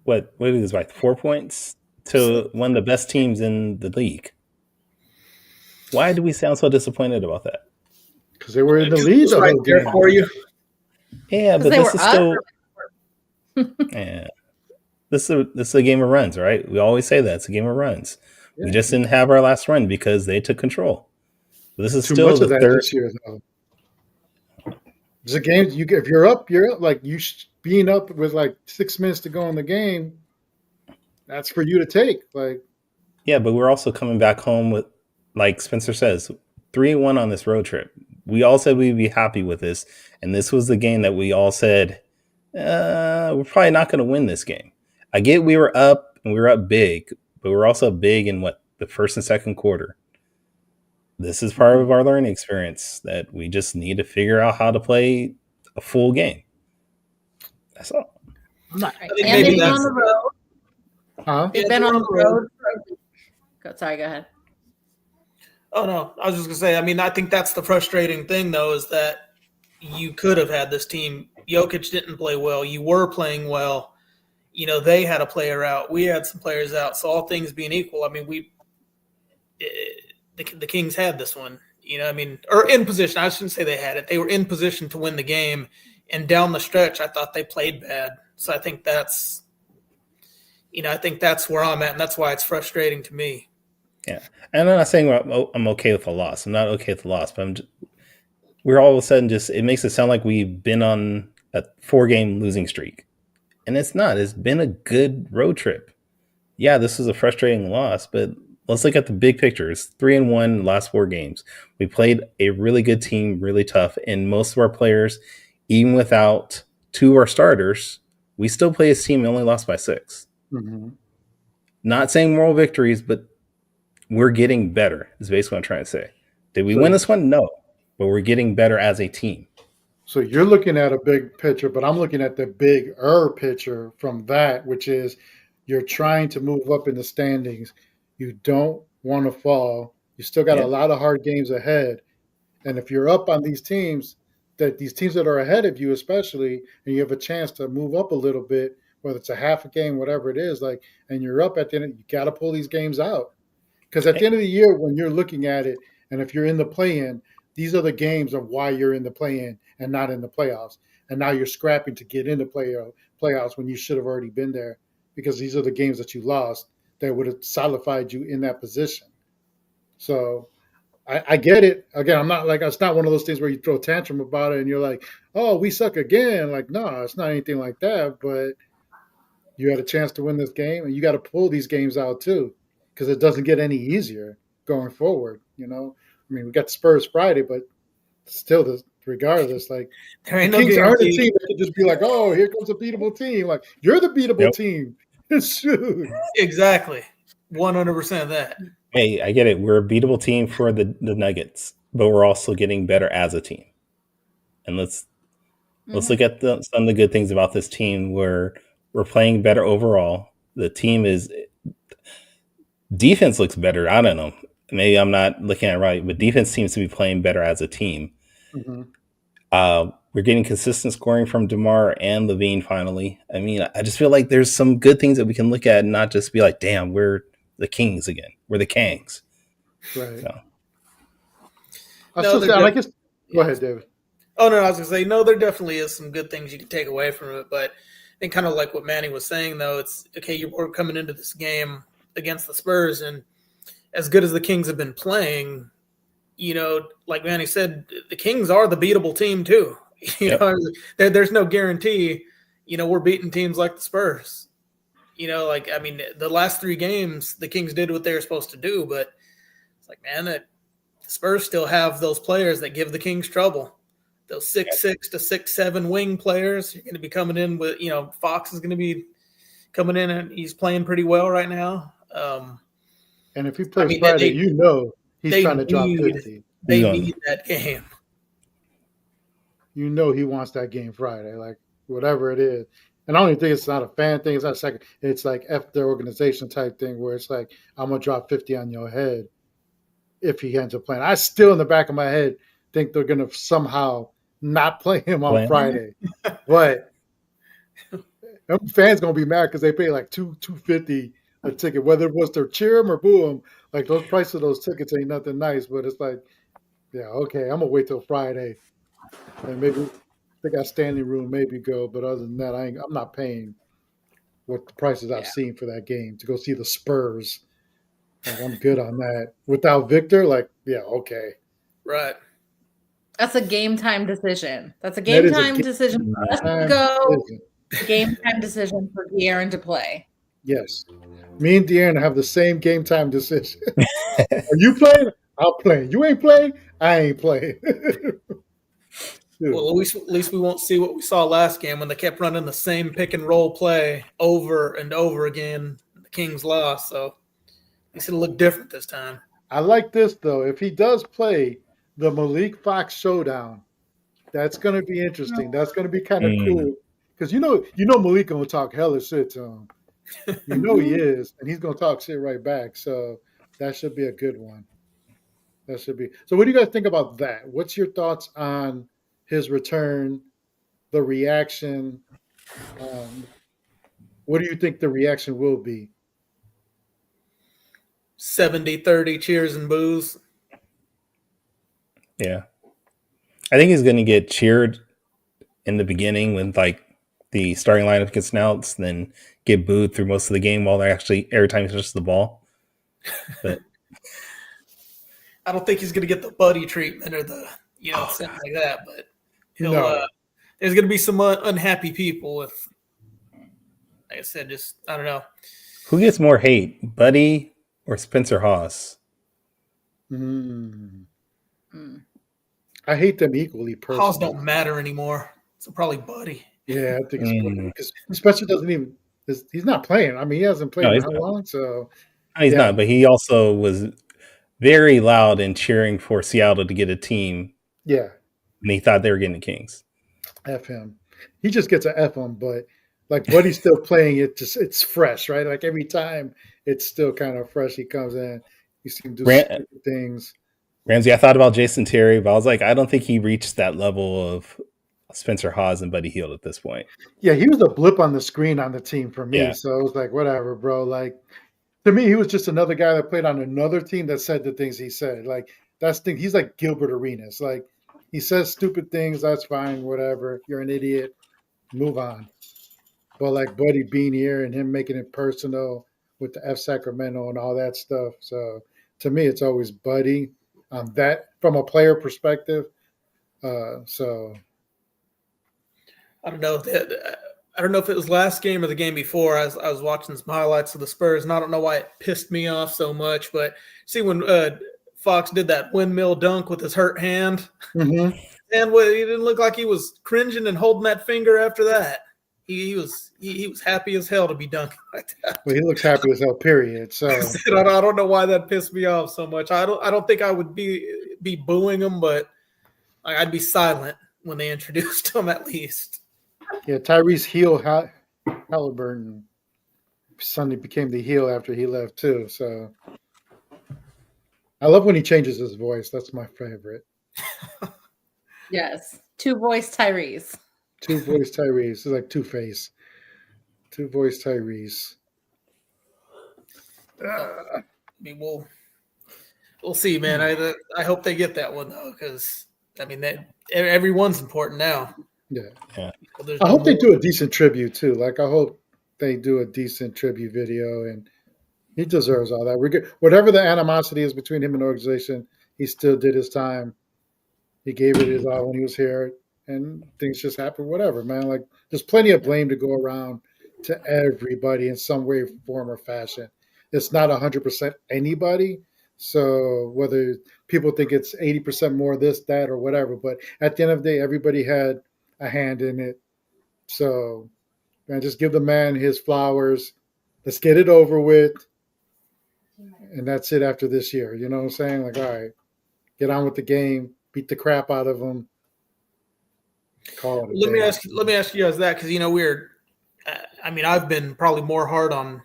what is it, by 4 points to one of the best teams in the league? Why do we sound so disappointed about that? Because they were in the lead the whole game for you. Yeah, but this is still. Yeah, this is a game of runs, right? We always say that it's a game of runs. Yeah. We just didn't have our last run because they took control. This is still the third this year, though. There's a game if you're up. Like being up with like 6 minutes to go in the game. That's for you to take. Like, yeah, but we're also coming back home with, like Spencer says, 3-1 on this road trip. We all said we'd be happy with this, and this was the game that we all said we're probably not going to win this game. I get we were up and we were up big, but we're also big in the first and second quarter. This is part of our learning experience that we just need to figure out how to play a full game. That's all. And they've been on the road. Huh? They've been on the road. Sorry, go ahead. Oh, no. I was just going to say, I mean, I think that's the frustrating thing, though, is that you could have had this team. Jokic didn't play well. You were playing well. They had a player out. We had some players out. So all things being equal, I mean, the Kings had this one. Or in position. I shouldn't say they had it. They were in position to win the game. And down the stretch, I thought they played bad. So I think that's where I'm at, and that's why it's frustrating to me. Yeah, and I'm not saying I'm okay with the loss. I'm not okay with the loss, but we're all of a sudden it makes it sound like we've been on a 4-game losing streak, and it's not. It's been a good road trip. Yeah, this is a frustrating loss, but let's look at the big picture. It's 3-1 last 4 games. We played a really good team, really tough, and most of our players, even without 2 of our starters, we still play as team and only lost by 6. Mm-hmm. Not saying moral victories, but we're getting better is basically what I'm trying to say. Did we win this one? No. But we're getting better as a team. So you're looking at a big picture, but I'm looking at the bigger picture from that, which is you're trying to move up in the standings. You don't want to fall. You still got a lot of hard games ahead. And if you're up on these teams that are ahead of you especially, and you have a chance to move up a little bit, whether it's a half a game, whatever it is, and you're up at the end, you got to pull these games out. Because at the end of the year, when you're looking at it, and if you're in the play-in, these are the games of why you're in the play-in and not in the playoffs. And now you're scrapping to get into playoffs when you should have already been there, because these are the games that you lost that would have solidified you in that position. So I get it. Again, I'm not it's not one of those things where you throw a tantrum about it and you're like, oh, we suck again. No, it's not anything like that. But you had a chance to win this game, and you got to pull these games out too, because it doesn't get any easier going forward. I mean, we got the Spurs Friday, but still, regardless. Like There ain't the no Kings aren't a guarantee. team that could just be like, oh, here comes a beatable team. Like you're the beatable team. Shoot. Exactly. 100% of that. Hey, I get it. We're a beatable team for the Nuggets, but we're also getting better as a team. And let's look at some of the good things about this team where we're playing better overall. The team is defense looks better. I don't know. Maybe I'm not looking at it right, but defense seems to be playing better as a team. We're getting consistent scoring from DeMar and Levine finally. I mean, I just feel like there's some good things that we can look at and not just be like, damn, we're the Kings again. We're the Kangs. Right. So. I guess go ahead, David. Oh, no, I was going to say, no, there definitely is some good things you can take away from it. But I think kind of like what Manny was saying, though, it's, okay, you're coming into this game against the Spurs, and as good as the Kings have been playing, you know, like Manny said, the Kings are the beatable team too. You know, there's no guarantee, you know, we're beating teams like the Spurs. You know, like, I mean, the last 3 games, the Kings did what they were supposed to do, but it's like, man, the Spurs still have those players that give the Kings trouble. Those 6'6" to 6'7" wing players. You're going to be coming in with, you know, Fox is going to be coming in and he's playing pretty well right now. And if he plays Friday, you know he's trying to drop 50. They need that game. You know he wants that game Friday, like whatever it is. And I don't even think it's not a fan thing. It's not a second. It's like F their organization type thing where it's like, I'm going to drop 50 on your head if he ends up playing. I still in the back of my head think they're going to somehow not play him on Friday. But fans going to be mad because they pay like $250 a ticket, whether it was to cheer him or boo him. Like those prices of those tickets ain't nothing nice, but it's like, yeah, okay, I'm gonna wait till Friday, and maybe they got standing room, maybe go. But other than that, I'm not paying what the prices I've seen for that game to go see the Spurs. Like, I'm good on that. Without Victor, like, yeah, okay, right. That's a game time decision. That's a game time decision for us to go. Game time decision for De'Aaron to play. Yes. Me and De'Aaron have the same game time decision. Are you playing? I'll play. You ain't playing? I ain't playing. Well, at least we won't see what we saw last game when they kept running the same pick and roll play over and over again. The Kings lost, so at least it'll look different this time. I like this, though. If he does play the Malik Fox showdown, that's going to be interesting. That's going to be kind of cool. Because you know Malik going to talk hella shit to him. You know he is, and he's going to talk shit right back. So that should be a good one. That should be. So what do you guys think about that? What's your thoughts on his return, the reaction? What do you think the reaction will be? 70-30 cheers and boos. Yeah. I think he's going to get cheered in the beginning when like the starting lineup gets announced, then get booed through most of the game while they're actually every time he touches the ball. But I don't think he's going to get the buddy treatment or the something like that. But there's going to be some unhappy people with, like I said, just I don't know. Who gets more hate, Buddy or Spencer Hawes? I hate them equally. Personally, Hawes don't matter anymore. So probably Buddy. Yeah, I think it's Buddy because Spencer doesn't even. He's not playing. I mean, he hasn't played in how long? So he's not. But he also was very loud and cheering for Seattle to get a team. Yeah, and he thought they were getting the Kings. F him. He just gets a F him, but like Buddy's still playing it. It's fresh, right? Like every time, it's still kind of fresh. He comes in, you see him do stupid things. Ramsey, I thought about Jason Terry, but I was like, I don't think he reached that level of Spencer Hawes and Buddy Hield at this point. Yeah, he was a blip on the screen on the team for me. Yeah. So it was like, whatever, bro. Like, to me, he was just another guy that played on another team that said the things he said. Like, that's the thing. He's like Gilbert Arenas. Like, he says stupid things. That's fine. Whatever. You're an idiot. Move on. But like Buddy being here and him making it personal with the F Sacramento and all that stuff. So to me, it's always Buddy. That from a player perspective. So I don't know. I don't know if it was last game or the game before. I was watching some highlights of the Spurs, and I don't know why it pissed me off so much. But see when Fox did that windmill dunk with his hurt hand, And he didn't look like he was cringing and holding that finger after that. He was happy as hell to be dunking like that. Well, he looks happy as hell, period. So I don't know why that pissed me off so much. I don't think I would be booing him, but I'd be silent when they introduced him at least. Yeah, Tyrese heel Halliburton suddenly became the heel after he left too. So I love when he changes his voice. That's my favorite. Yes. Two-voice Tyrese. Two-voice Tyrese. It's like Two-Face. Two-voice Tyrese. I mean, we'll see, man. I hope they get that one though, because I mean, everyone's important now. Yeah. Well, I hope they do a decent tribute too. Like I hope they do a decent tribute video, and he deserves all that. Whatever the animosity is between him and the organization, he still did his time. He gave it his all when he was here, and things just happen. Whatever, man. Like there's plenty of blame to go around to everybody in some way, form, or fashion. It's not 100% anybody. So whether people think it's 80% more this, that, or whatever, but at the end of the day, everybody had a hand in it. So, man, just give the man his flowers. Let's get it over with. And that's it after this year. You know what I'm saying? Like, all right, get on with the game, beat the crap out of them. Call it a Let day. me ask you guys that, because I've been probably more hard on,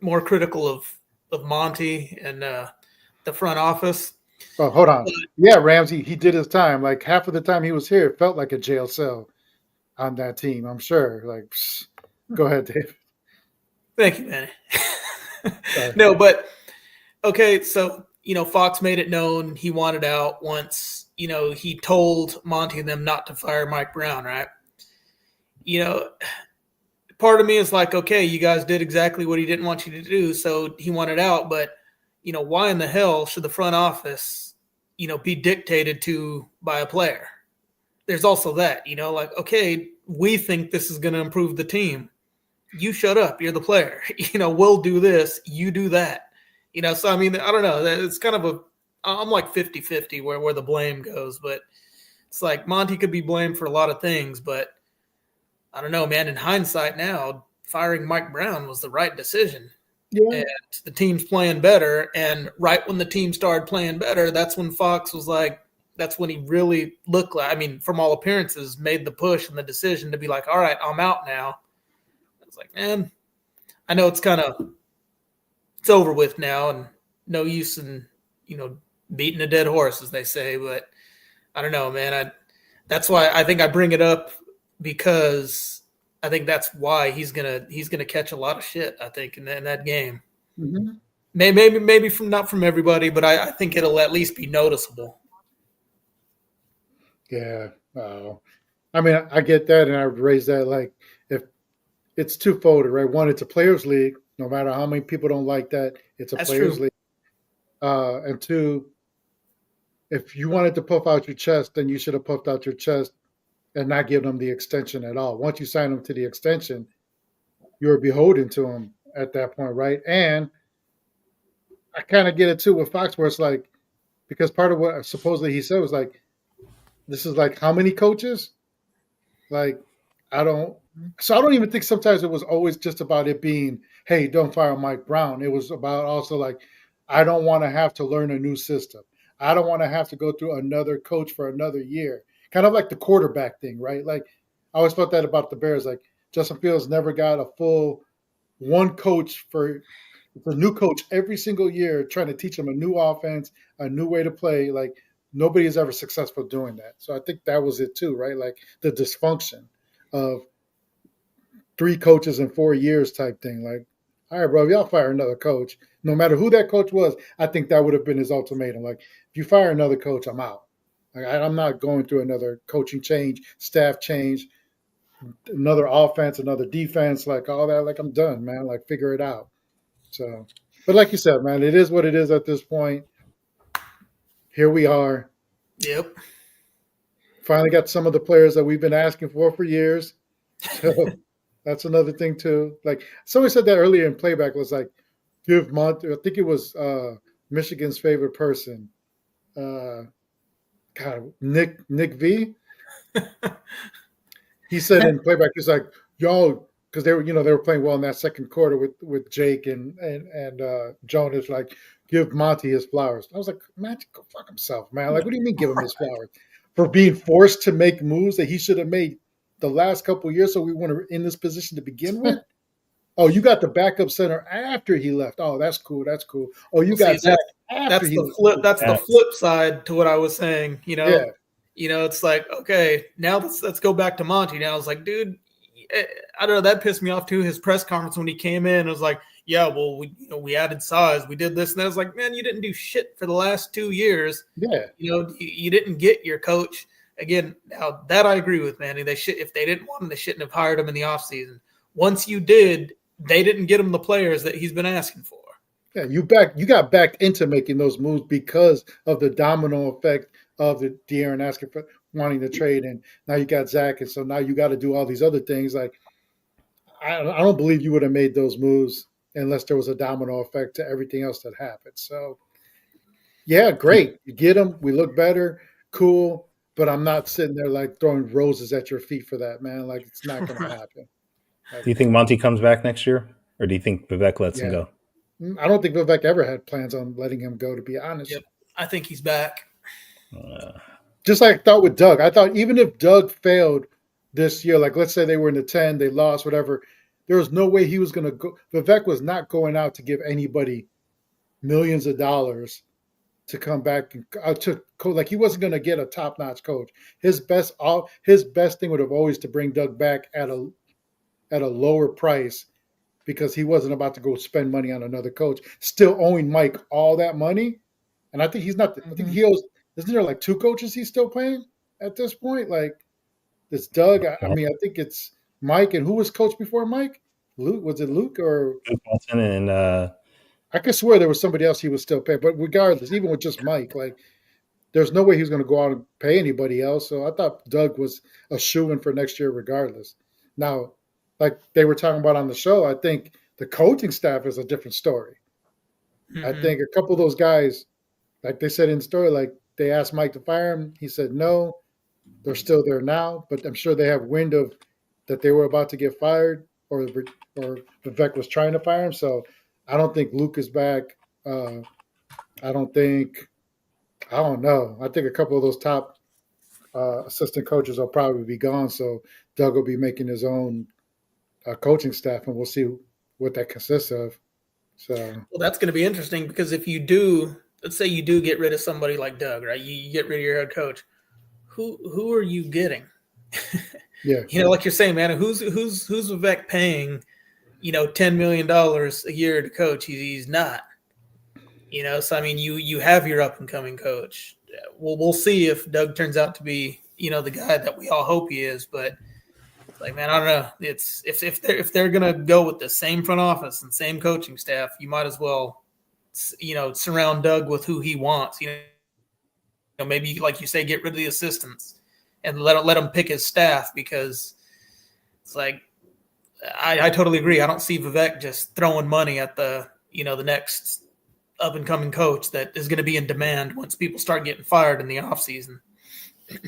more critical of Monty and the front office. Oh, hold on. Yeah, Ramsey, he did his time. Like half of the time he was here, it felt like a jail cell on that team, I'm sure. Like, go ahead, Dave. Thank you, Manny. No, but okay, so Fox made it known he wanted out once, he told Monty and them not to fire Mike Brown, right? Part of me is like, okay, you guys did exactly what he didn't want you to do, so he wanted out, but why in the hell should the front office, be dictated to by a player? There's also that, like, okay, we think this is going to improve the team. You shut up. You're the player. We'll do this. You do that. So, I mean, I don't know. It's kind of I'm like 50-50 where the blame goes, but it's like Monty could be blamed for a lot of things, but I don't know, man. In hindsight now, firing Mike Brown was the right decision. Yeah. And the team's playing better. And right when the team started playing better, that's when Fox was like, that's when he really looked like, from all appearances, made the push and the decision to be like, all right, I'm out now. I was like, man, I know it's over with now and no use in, beating a dead horse, as they say. But I don't know, man. That's why I think I bring it up, because I think that's why he's gonna catch a lot of shit, I think, in that game. Mm-hmm. Maybe not from everybody, but I think it'll at least be noticeable. Yeah. I get that, and I would raise that, like, if it's two-folded, right? One, it's a players' league. No matter how many people don't like that, it's a players' league. And two, if you wanted to puff out your chest, then you should have puffed out your chest and not give them the extension at all. Once you sign them to the extension, you're beholden to them at that point, right? And I kind of get it too with Fox, where it's like, because part of what supposedly he said was like, this is like how many coaches? Like, I don't even think sometimes it was always just about it being, hey, don't fire Mike Brown. It was about also like, I don't want to have to learn a new system. I don't want to have to go through another coach for another year. Kind of like the quarterback thing, right? Like, I always felt that about the Bears. Like, Justin Fields never got a full one coach for a new coach every single year, trying to teach him a new offense, a new way to play. Like, nobody is ever successful doing that. So I think that was it too, right? Like the dysfunction of 3 coaches in 4 years type thing. Like, all right, bro, y'all fire another coach. No matter who that coach was, I think that would have been his ultimatum. Like, if you fire another coach, I'm out. Like, I'm not going through another coaching change, staff change, another offense, another defense, like all that. Like, I'm done, man. Like, figure it out. So, but like you said, man, it is what it is at this point. Here we are. Yep. Finally got some of the players that we've been asking for years. So that's another thing too. Like somebody said that earlier in playback, was like, give Monty, I think it was Michigan's favorite person. God, Nick V. He said in playback, he's like, "Yo," because they were playing well in that second quarter with Jake and Jonas. Like, give Monty his flowers. I was like, Monty, go fuck himself, man. Like, what do you mean give him his flowers for being forced to make moves that he should have made the last couple of years, so we weren't in this position to begin with? Oh, you got the backup center after he left. Oh, that's cool. That's cool. Oh, you got Zach after that's he the flip. That's the flip side to what I was saying. Yeah. It's like, okay, now let's go back to Monty. Now it's like, dude, I don't know. That pissed me off too. His press conference when he came in, it was like, yeah, well, we added size, we did this, and I was like, man, you didn't do shit for the last 2 years. Yeah, you didn't get your coach again. Now that I agree with, Manny. If they didn't want him, they shouldn't have hired him in the offseason. Once you did, they didn't get him the players that he's been asking for. Yeah, you got backed into making those moves because of the domino effect of the De'Aaron asking for wanting to trade, and now you got Zach, and so now you got to do all these other things. Like, I don't believe you would have made those moves unless there was a domino effect to everything else that happened. So, yeah, great. You get them. We look better. Cool. But I'm not sitting there like throwing roses at your feet for that, man. Like, it's not going to happen. Do you think Monty comes back next year? Or do you think Vivek lets him go? I don't think Vivek ever had plans on letting him go, to be honest. Yep. I think he's back. Just like I thought with Doug. I thought even if Doug failed this year, like let's say they were in the 10, they lost, whatever, there was no way he was going to go. Vivek was not going out to give anybody millions of dollars to come back and to coach. Like, he wasn't going to get a top-notch coach. His best thing would have always to bring Doug back at a lower price, because he wasn't about to go spend money on another coach, still owing Mike all that money. And I think he's not. I think he owes. Isn't there like 2 coaches he's still paying at this point? Like, it's Doug. I mean, I think it's Mike, and who was coach before Mike? Luke, was it Luke or Luke Walton? And I could swear there was somebody else he was still paying. But regardless, even with just Mike, like, there's no way he was going to go out and pay anybody else. So I thought Doug was a shoo-in for next year regardless. Now, like they were talking about on the show, I think the coaching staff is a different story. Mm-hmm. I think a couple of those guys, like they said in the story, like they asked Mike to fire him. He said no. They're still there now, but I'm sure they have wind of that they were about to get fired, or Vivek was trying to fire him. So I don't think Luke is back. I don't know. I think a couple of those top assistant coaches will probably be gone. So Doug will be making his own coaching staff, and we'll see what that consists of. So, well, that's going to be interesting, because if you do, let's say you do get rid of somebody like Doug, right? You get rid of your head coach. Who are you getting? Yeah, like you're saying, man, who's Vivek paying? $10 million a year to coach. He's not. So I mean, you have your up and coming coach. We'll see if Doug turns out to be the guy that we all hope he is, but. Like, man, I don't know. It's if they're gonna go with the same front office and same coaching staff, you might as well, surround Doug with who he wants. Maybe like you say, get rid of the assistants and let him pick his staff, because it's like I totally agree. I don't see Vivek just throwing money at the the next up and coming coach that is going to be in demand once people start getting fired in the offseason.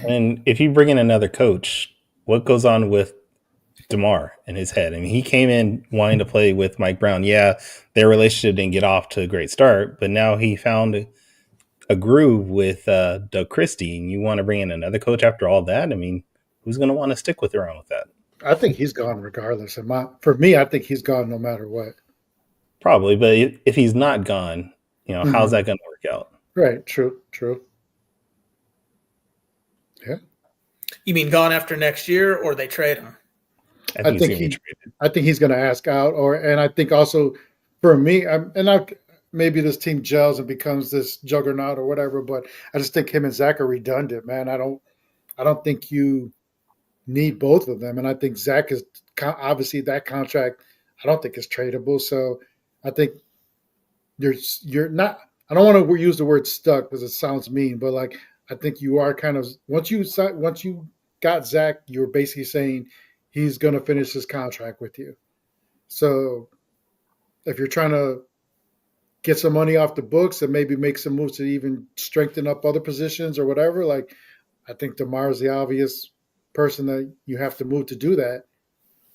And if you bring in another coach, what goes on with DeMar in his head? I mean, he came in wanting to play with Mike Brown. Yeah, their relationship didn't get off to a great start, but now he found a groove with Doug Christie, and you want to bring in another coach after all that? I mean, who's going to want to stick around with that? I think he's gone regardless. For me, I think he's gone no matter what. Probably, but if he's not gone, how's that going to work out? Right. True. Yeah. You mean gone after next year, or they trade him? I think he's going to ask out, and I think also for me, maybe this team gels and becomes this juggernaut or whatever, but I just think him and Zach are redundant, man. I don't think you need both of them, and I think Zach is obviously that contract. I don't think is tradable, so I think you're not. I don't want to use the word stuck because it sounds mean, but like I think you are kind of once you got Zach, you're basically saying he's going to finish his contract with you. So if you're trying to get some money off the books and maybe make some moves to even strengthen up other positions or whatever. Like, I think DeMar is the obvious person that you have to move to do that.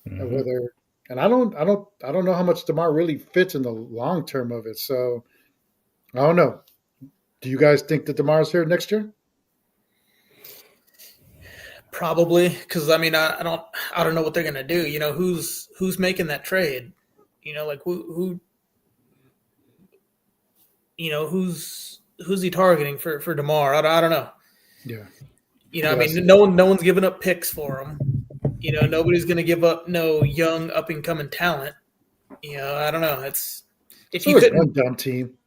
Mhm. I don't know how much DeMar really fits in the long term of it. So I don't know. Do you guys think that DeMar's here next year? Probably, because I mean, I don't know what they're gonna do. You know, who's making that trade? You know, like who you know, who's he targeting for DeMar? I don't know. Yeah. You know, I Yes. mean, no one's giving up picks for him. You know, nobody's gonna give up no young up and coming talent. You know, I don't know. It's if So you there's couldn't. one dumb team.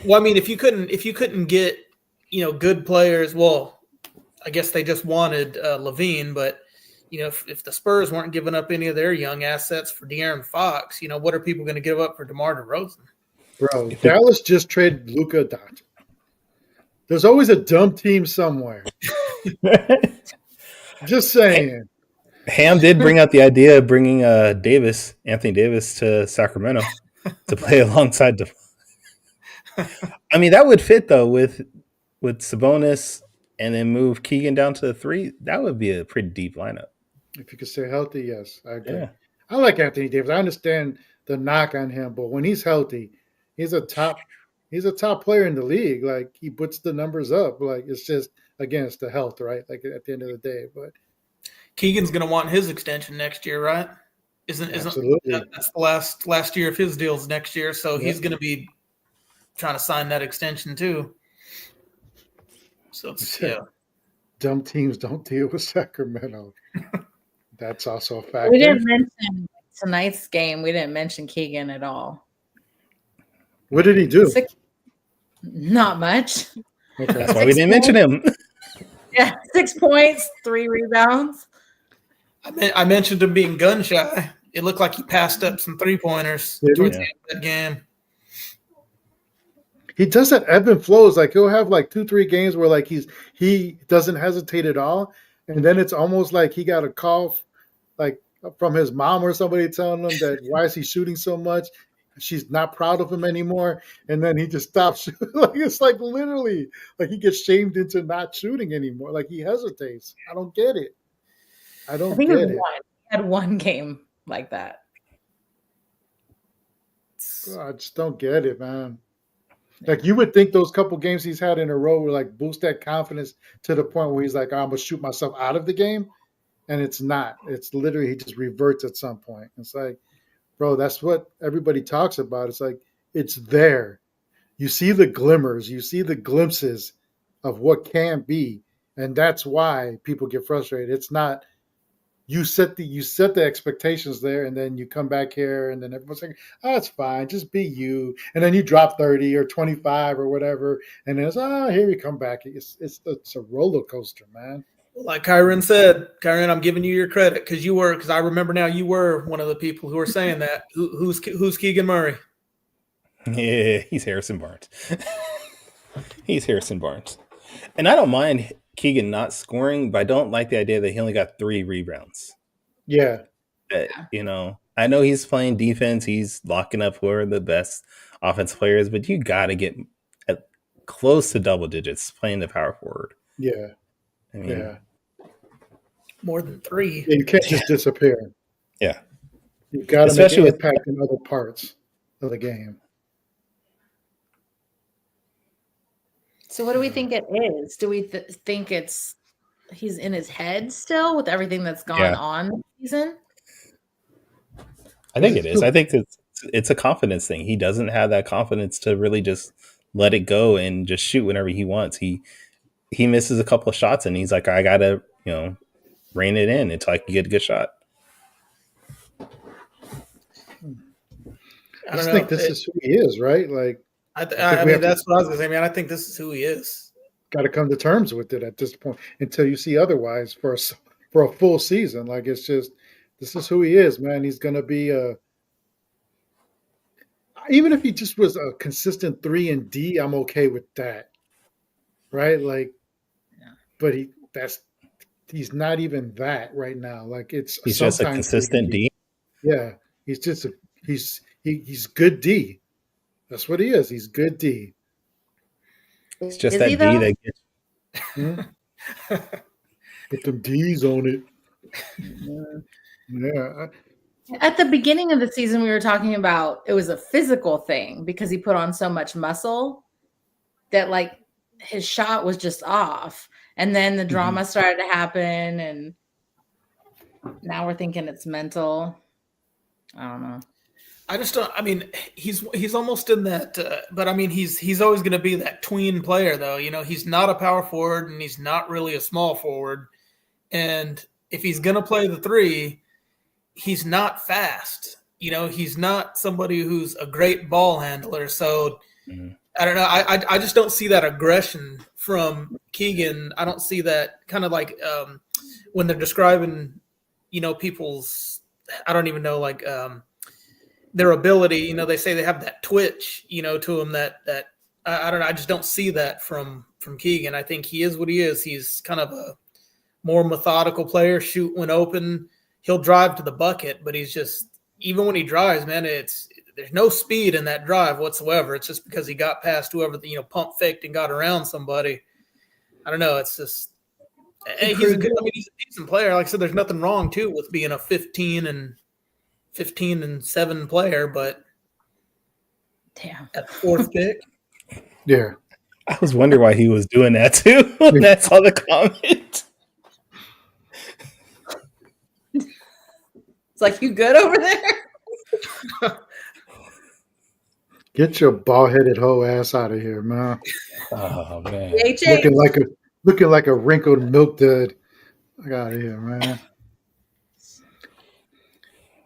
Well, I mean, if you couldn't get good players, well, I guess they just wanted Levine, but if the Spurs weren't giving up any of their young assets for De'Aaron Fox, what are people going to give up for DeMar DeRozan? Bro, Dallas just traded Luka Doncic. There's always a dumb team somewhere. Just saying. Ham did bring out the idea of bringing Anthony Davis to Sacramento to play alongside. I mean, that would fit though with Sabonis, and then move Keegan down to the 3. That would be a pretty deep lineup. If you could stay healthy, yes, I agree. Yeah. I like Anthony Davis. I understand the knock on him, but when he's healthy, he's a top player in the league. Like, he puts the numbers up. Like, it's just, again, it's the health, right? Like, at the end of the day, but Keegan's going to want his extension next year, right? Isn't absolutely. that's the last year of his deals next year, so he's going to be trying to sign that extension too. So it's, yeah. Dumb teams don't deal with Sacramento. That's also a factor. We didn't mention tonight's game. We didn't mention Keegan at all. What did he do? Not much. Okay. That's why we didn't mention him. Yeah, 6 points, 3 rebounds. I mentioned him being gun shy. It looked like he passed up some 3-pointers towards the end of that game. He does that ebb and flows. Like, he'll have like 2-3 games where like he doesn't hesitate at all, and then it's almost like he got a call like from his mom or somebody telling him that why is he shooting so much? She's not proud of him anymore, and then he just stops shooting. Like, it's like literally like he gets shamed into not shooting anymore. Like, he hesitates. I don't get it. I think get it. He had one game like that. I just don't get it, man. Like, you would think those couple games he's had in a row would like boost that confidence to the point where he's like, I'm gonna shoot myself out of the game, and it's not. It's literally he just reverts at some point. It's like, bro, that's what everybody talks about. It's like, it's there. You see the glimmers, you see the glimpses of what can be, and that's why people get frustrated. It's not you set the expectations there, and then you come back here, and then everyone's like, "Oh, it's fine, just be you." And then you drop 30 or 25 or whatever, and then it's, here you come back. It's a roller coaster, man. Like Kyron said, Kyron, I'm giving you your credit because I remember now you were one of the people who were saying that. Who's Keegan Murray? Yeah, he's Harrison Barnes. He's Harrison Barnes, and I don't mind Keegan not scoring, but I don't like the idea that he only got 3 rebounds. Yeah. I know he's playing defense. He's locking up who are the best offensive players, but you got to get close to double digits playing the power forward. Yeah. I mean, more than 3. Yeah, you can't just disappear. Yeah. You've got to make an impact in other parts of the game. So what do we think it is? Do we think he's in his head still with everything that's gone on this season? I think it is. I think it's a confidence thing. He doesn't have that confidence to really just let it go and just shoot whenever he wants. He misses a couple of shots and he's like, I gotta, rein it in until I can get a good shot. I just think this is who he is, right? Like, I mean, that's what I was going to say, man. I think this is who he is. Got to come to terms with it at this point until you see otherwise for a full season. Like, it's just, this is who he is, man. He's going to be even if he just was a consistent 3 and D, I'm okay with that. Right? Like, but he's not even that right now. Like, he's just a consistent D. Yeah. He's just he's good D. That's what he is. He's good D. It's just Is that he, D though? that gets Put them D's on it. Yeah. At the beginning of the season, we were talking about it was a physical thing because he put on so much muscle that like his shot was just off. And then the drama started to happen, and now we're thinking it's mental. I don't know. I just don't. I mean, he's almost in that, but I mean, he's always going to be that tween player, though. You know, he's not a power forward, and he's not really a small forward. And if he's going to play the three, he's not fast. You know, he's not somebody who's a great ball handler. So I don't know. I just don't see that aggression from Keegan. I don't see that kind of like when they're describing, you know, people's. I don't even know like. Their ability, you know, they say they have that twitch, you know, to them that I don't know. I just don't see that from Keegan. I think he is what he is. He's kind of a more methodical player, shoot when open. He'll drive to the bucket, but he's just, even when he drives, man, there's no speed in that drive whatsoever. It's just because he got past whoever, you know, pump faked and got around somebody. I don't know. It's just, he's a decent player. Like I said, there's nothing wrong too with being a 15 and 7 player, but Damn. at fourth pick. Yeah. I was wondering why he was doing that too. That's all the comment. It's like, you good over there? Get your bald-headed hoe ass out of here, man. Oh man. Looking like a wrinkled milk dud. I got out of here, man.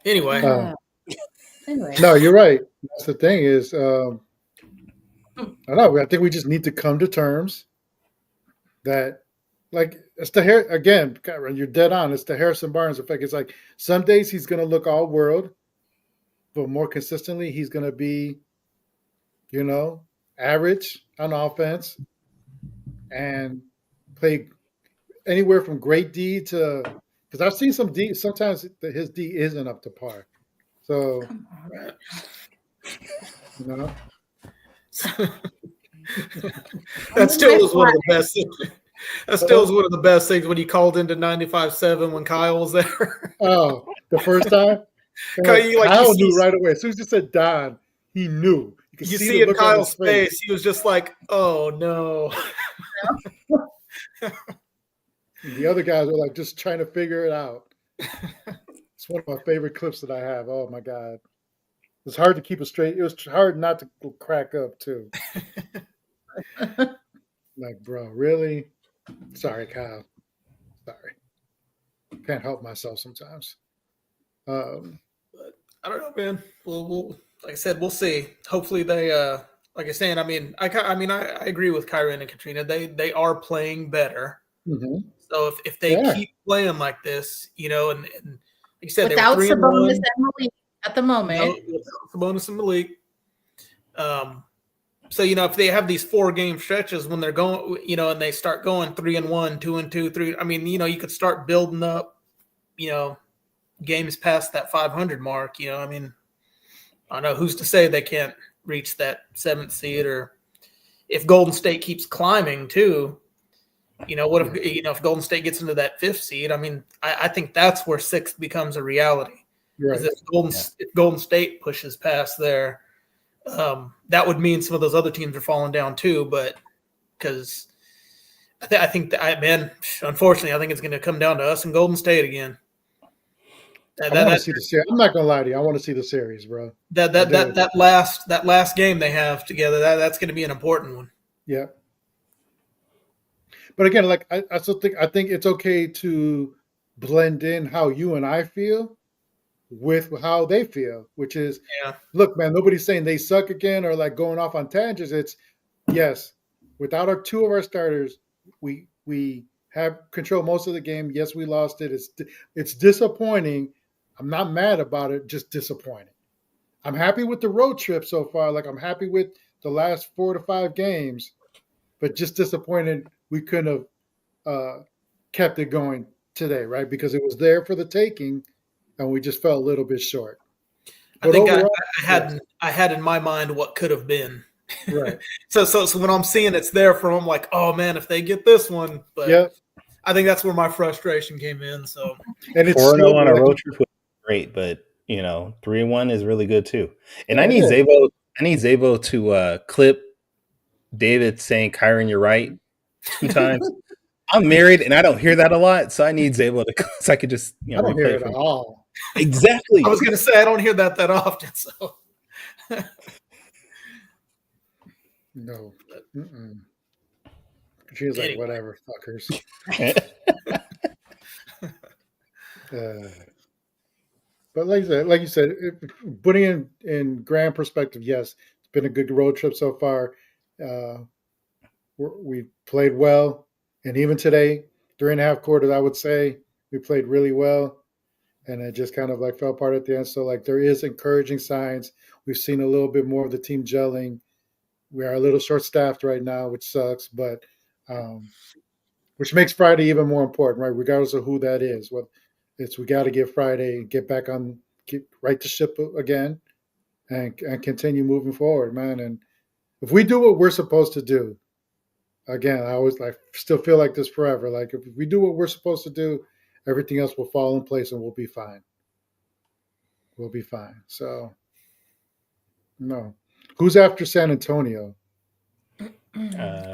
Anyway. No, you're right. That's the thing is, I know. I think we just need to come to terms that, like, it's the hair again. You're dead on. It's the Harrison Barnes effect. It's like some days he's going to look all world, but more consistently he's going to be, you know, average on offense and play anywhere from great D to. Because I've seen some D. Sometimes his D isn't up to par. So, you know, that still was one of the best. That still was one of the best things when he called into 95.7 when Kyle was there. Oh, the first time, Kyle knew right away. As soon as he said Don, he knew. You see in Kyle's face, he was just like, "Oh no." The other guys were like just trying to figure it out. It's one of my favorite clips that I have. Oh my God. It's hard to keep it straight. It was hard not to crack up too. Like, bro, really? Sorry, Kyle. Sorry. Can't help myself sometimes. But I don't know, man. We'll like I said, we'll see. Hopefully they like I said, I agree with Kyron and Katrina. They are playing better. Mm-hmm. So if they keep playing like this, you know, and like you said, without they were 3-1 and Malik at the moment, Sabonis and Malik. So you know, if they have these 4-game stretches when they're going, you know, and they start going 3-1, 2-2, 3. I mean, you know, you could start building up, you know, games past that 500 mark. You know, I mean, I don't know who's to say they can't reach that 7th seed, or if Golden State keeps climbing too. You know, what if, you know, if Golden State gets into that 5th seed? I mean, I think that's where 6th becomes a reality. Right. If Golden State pushes past there, that would mean some of those other teams are falling down too. But because I think unfortunately, I think it's going to come down to us and Golden State again. I want to see the series. I'm not going to lie to you. I want to see the series, bro. That last game they have together, that's going to be an important one. Yeah. But again, like I still think it's okay to blend in how you and I feel with how they feel, which is, look, man, nobody's saying they suck again or like going off on tangents. It's yes, without 2 of our starters, we have control most of the game. Yes, we lost it. It's disappointing. I'm not mad about it, just disappointing. I'm happy with the road trip so far. Like I'm happy with the last 4 to 5 games, but just disappointed we couldn't have kept it going today, right? Because it was there for the taking, and we just fell a little bit short. I think overall, I had in my mind what could have been. right. So when I'm seeing it's there from, I'm like, oh man, if they get this one, but Yeah. I think that's where my frustration came in. So And it's 4-0 on a like, road trip was great, but 3-1 is really good too. And Yeah, I need it is. Zabo. I need Zabo to clip David saying "Kyron, you're right" 2 times. I'm married and I don't hear that a lot, so I need Zabo to so I could just I don't replay hear it it from at all. exactly. I was going to say I don't hear that often. So No. Mm-mm. She's like, Anyway. whatever, fuckers. But like you said, putting in grand perspective, yes, it's been a good road trip so far. We played well, and even today, 3.5 quarters, I would say we played really well, and it just kind of like fell apart at the end. So like there is encouraging signs. We've seen a little bit more of the team gelling. We are a little short-staffed right now, which sucks, but which makes Friday even more important, right? Regardless of who that is, we got to get Friday, get right the ship again, and continue moving forward, man. And if we do what we're supposed to do, again, I still feel like this forever. Like if we do what we're supposed to do, everything else will fall in place and we'll be fine. We'll be fine. So, no, who's after San Antonio? They've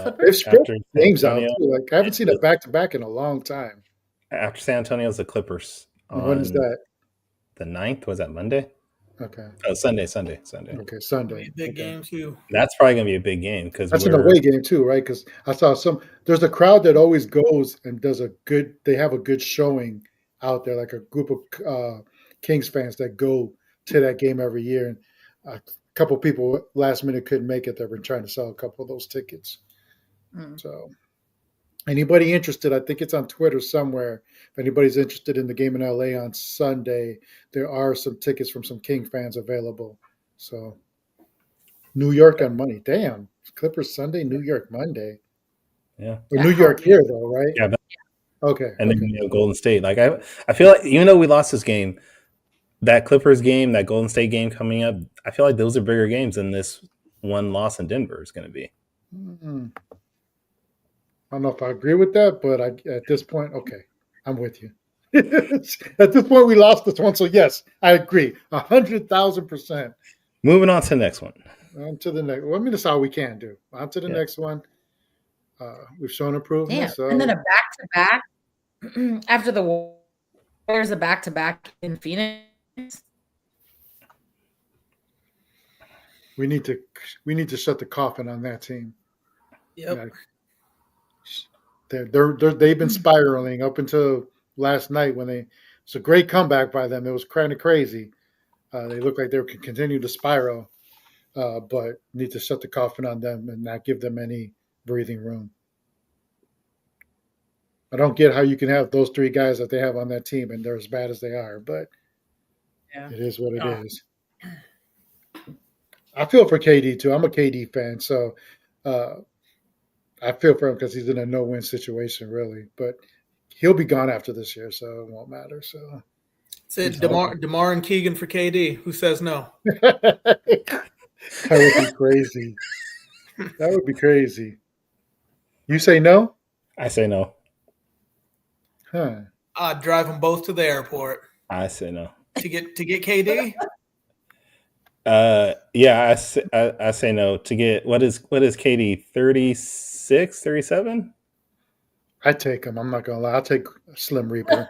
Clippers. spread After San games out Antonio, too. Like I haven't seen a back-to-back in a long time. after San Antonio's the Clippers When is on that? the 9th. Was that Monday? Okay. Oh, Sunday. Okay, Sunday. big Okay. game too. That's probably gonna be a big game because That's an away game too, right? Because I saw there's a crowd that always goes and they have a good showing out there, like a group of Kings fans that go to that game every year. And a couple people last minute couldn't make it. They've been trying to sell a couple of those tickets. So anybody interested, I think it's on Twitter somewhere. If anybody's interested in the game in LA on Sunday, there are some tickets from some King fans available. So New York on Monday. Damn. Clippers Sunday, New York Monday. Yeah. Or New York here though, right? Yeah. Okay. And then Golden State. Like I feel like even though we lost this game, that Clippers game, that Golden State game coming up, I feel like those are bigger games than this one loss in Denver is going to be. I don't know if I agree with that, but at this point, okay, I'm with you. At this point, we lost this one, so yes, I agree, 100,000%. Moving on to the next one. On to the next. Well, I mean, that's all we can do. On to the next one. We've shown improvement. Damn. So. And then a back-to-back after the Warriors, a back-to-back in Phoenix. We need to shut the coffin on that team. Yep. They've been spiraling up until last night it's a great comeback by them. It was kind of crazy. They look like they could continue to spiral, but need to shut the coffin on them and not give them any breathing room. I don't get how you can have those 3 guys that they have on that team and they're as bad as they are, but it is what it is. I feel for KD too. I'm a KD fan, so I feel for him because he's in a no-win situation, really. But he'll be gone after this year, so it won't matter. So, Said DeMar and Keegan for KD. Who says no? That would be crazy. That would be crazy. You say no? I say no. Huh? I'd drive them both to the airport. I say no. To get KD. Yeah, I say no to get what is KD 36, 37? I take him. I'm not gonna lie. I'll take Slim Reaper.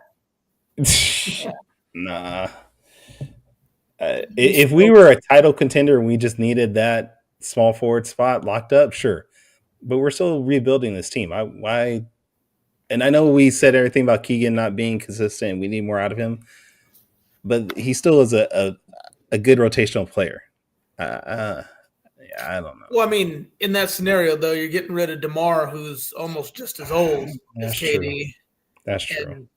Nah. If we were a title contender and we just needed that small forward spot locked up, sure. But we're still rebuilding this team. Why? And I know we said everything about Keegan not being consistent. We need more out of him, but he still is a good rotational player. Yeah, I don't know. Well, I mean, in that scenario, though, you're getting rid of DeMar, who's almost just as old as KD. True. That's true. And,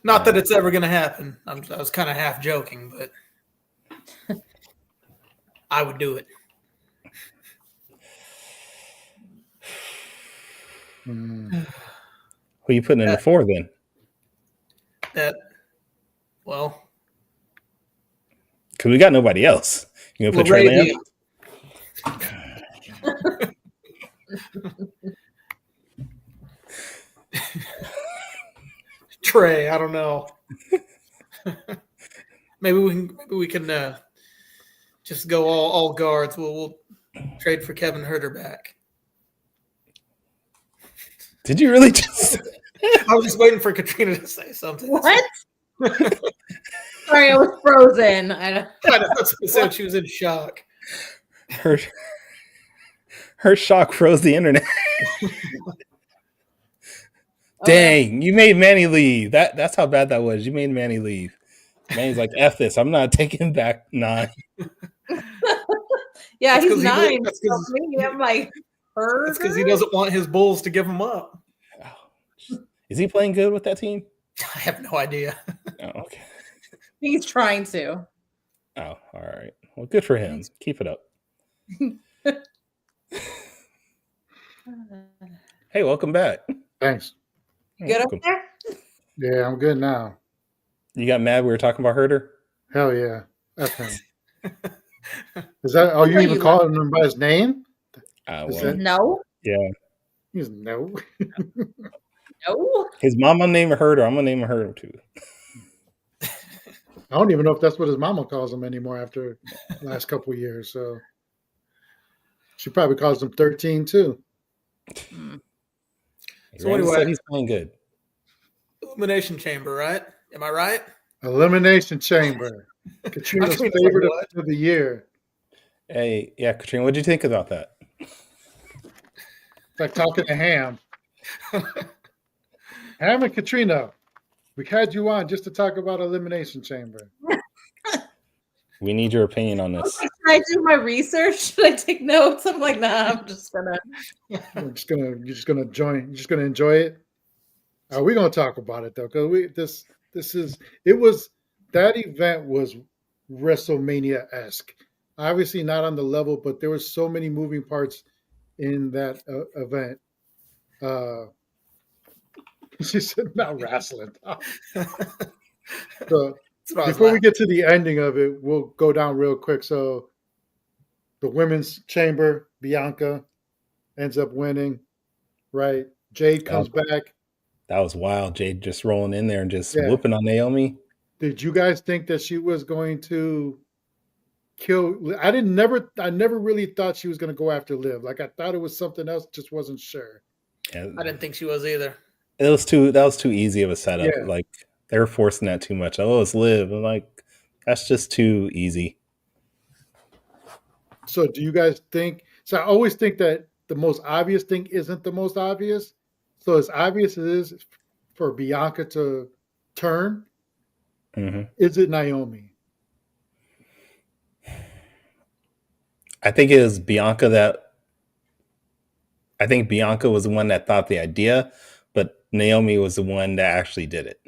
not that it's ever going to happen. I was kind of half joking, but I would do it. Who are you putting in the 4 then? Well, Because we got nobody else. You gonna put Trey Lance? Trey, I don't know. maybe we can just go all guards. We'll trade for Kevin Huerter back. Did you really just? I was just waiting for Katrina to say something. What? Sorry, I was frozen. I said she was in shock. Her shock froze the internet. Dang, you made Manny leave. That's how bad that was. You made Manny leave. Manny's like, F this. I'm not taking back 9. Yeah, he's 9. I'm like, that's because he doesn't want his Bulls to give him up. Is he playing good with that team? I have no idea. Oh, okay. He's trying to. Oh, all right. Well, good for him. Keep it up. Hey, welcome back. Thanks. Good up there? Yeah, I'm good now. You got mad we were talking about Huerter? Hell yeah. That's him. Is that? Are you even calling him by his name? No. Yeah. He's no. No. His mama named Huerter. I'm gonna name her too. I don't even know if that's what his mama calls him anymore after the last couple of years. So she probably calls him 13 too. So anyway, he's playing good. Elimination Chamber, right? Am I right? Elimination Chamber. Katrina's favorite of the year. Hey, yeah, Katrina, what did you think about that? It's like talking to Ham. Ham and Katrina, we had you on just to talk about Elimination Chamber. We need your opinion on this. Should I do my research? Should I take notes? I'm like, nah, I'm just gonna. You're just gonna enjoy it. We're gonna talk about it though, because that event was WrestleMania-esque. Obviously not on the level, but there were so many moving parts in that event. She said, "Not wrestling." So before we get to the ending of it, we'll go down real quick. So the women's chamber, Bianca ends up winning, right? Jade comes back. That was wild. Jade just rolling in there and just whooping on Naomi. Did you guys think that she was going to kill? I never really thought she was going to go after Liv. Like I thought it was something else, just wasn't sure. Yeah. I didn't think she was either. That was too easy of a setup. Yeah. Like they were forcing that too much. Oh, it's Liv. I'm like, that's just too easy. So do you guys think? So I always think that the most obvious thing isn't the most obvious. So as obvious as it is for Bianca to turn, is it Naomi? I think it was Bianca I think Bianca was the one that thought the idea, but Naomi was the one that actually did it.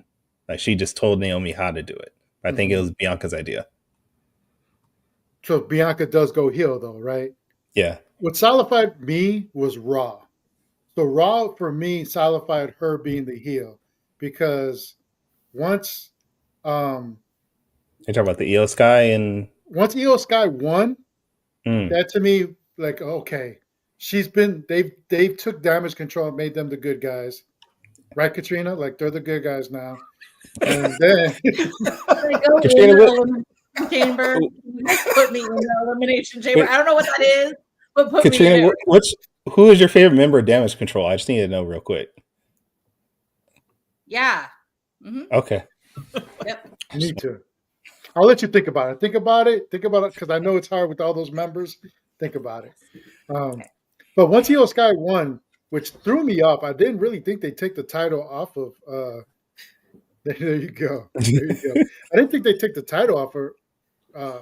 Like she just told Naomi how to do it. I think it was Bianca's idea. So Bianca does go heel though, right? Yeah. What solidified me was Raw. So Raw for me solidified her being the heel because once you're talking about the Io Sky and once Io Sky won, that to me, like, okay, they've took Damage Control and made them the good guys. Right, Katrina? Like they're the good guys now. And then Elimination Chamber. Put me in the Elimination Chamber. Wait, I don't know what that is, but put Katrina, me in. Who is your favorite member of Damage Control? I just need to know real quick. Yeah. Okay. Yep. Me too. I'll let you think about it. Think about it because I know it's hard with all those members. Think about it. But once Io Sky won, which threw me off, I didn't really think they'd take the title off of. There you go. I didn't think they'd take the title off her. I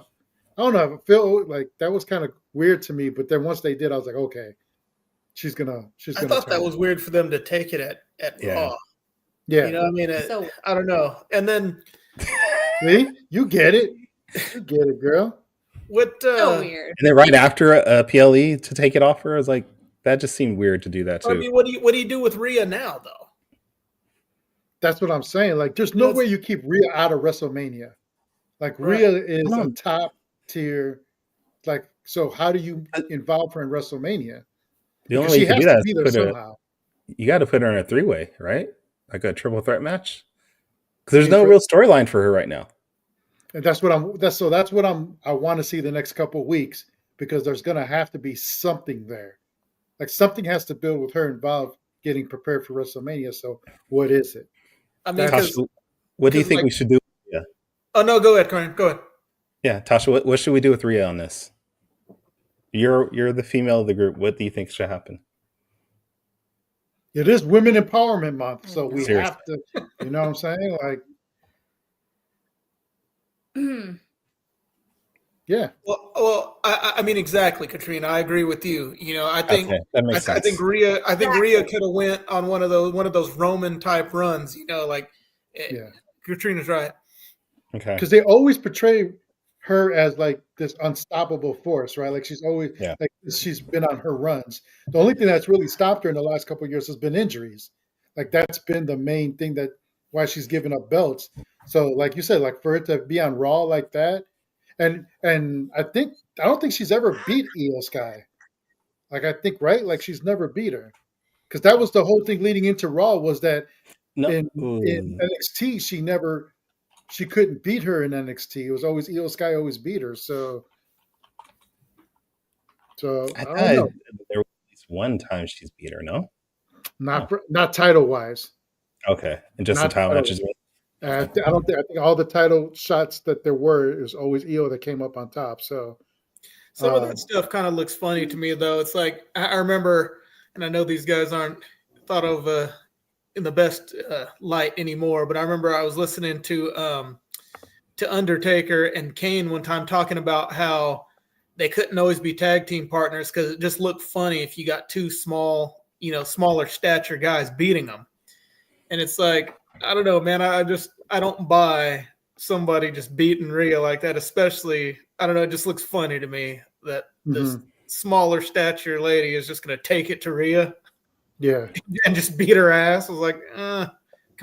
don't know. I feel like that was kind of weird to me. But then once they did, I was like, okay, she's gonna. I thought that was weird for them to take it at Raw. Yeah. You know, I mean, I don't know. And then, see, you get it. You get it, girl. What? So weird. And then right after a PLE to take it off her, I was like, that just seemed weird to do that too. I mean, what do you do with Rhea now, though? That's what I'm saying. Like, there's no way you keep Rhea out of WrestleMania. Like Right. Rhea is Come a on. top tier. Like, so how do you involve her in WrestleMania? The only Because way she you could has do to that is be there somehow. you got to put her in a 3-way, right? Like a triple threat match. Because there's mean, no for- real storyline for her right now. And that's what I want to see the next couple of weeks, because there's going to have to be something there. Like something has to build with her involved getting prepared for WrestleMania. So what is it? I mean, That's- because Tasha, what do you think like- we should do? Yeah, oh no, go ahead, Corinne. Go ahead. yeah, Tasha, what should we do with Rhea on this? You're the female of the group. What do you think should happen? It is Women Empowerment Month, so we Seriously. have to. You know what I'm saying? Like, yeah. Well, I mean, exactly, Katrina. I agree with you. You know, I think Okay, that makes sense. I think Rhea could have went on one of those Roman type runs. You know, like Yeah. Katrina's right. Okay. Because they always portray her as like this unstoppable force, right? Like she's always like she's been on her runs. The only thing that's really stopped her in the last couple of years has been injuries. Like that's been the main thing that why she's given up belts. So like you said, like for it to be on Raw like that, and I don't think she's ever beat Io Sky. Like I think right, like she's never beat her, because that was the whole thing leading into Raw was that No. in NXT she couldn't beat her in NXT. It was always Io Sky always beat her. So I I thought don't know. there was at least one time she's beat her. No. Not title wise. Okay, and just Not the title title. matches. I don't think. I think all the title shots that there were, it was always Io that came up on top. So Some of that stuff kind of looks funny to me, though. It's like I remember, and I know these guys aren't thought of in the best light anymore, but I remember I was listening to Undertaker and Kane one time talking about how they couldn't always be tag team partners because it just looked funny if you got two smaller stature guys beating them. And it's like, I don't know, man. I don't buy somebody just beating Rhea like that, especially, I don't know, it just looks funny to me that this smaller stature lady is just going to take it to Rhea. Yeah. And just beat her ass. I was like, come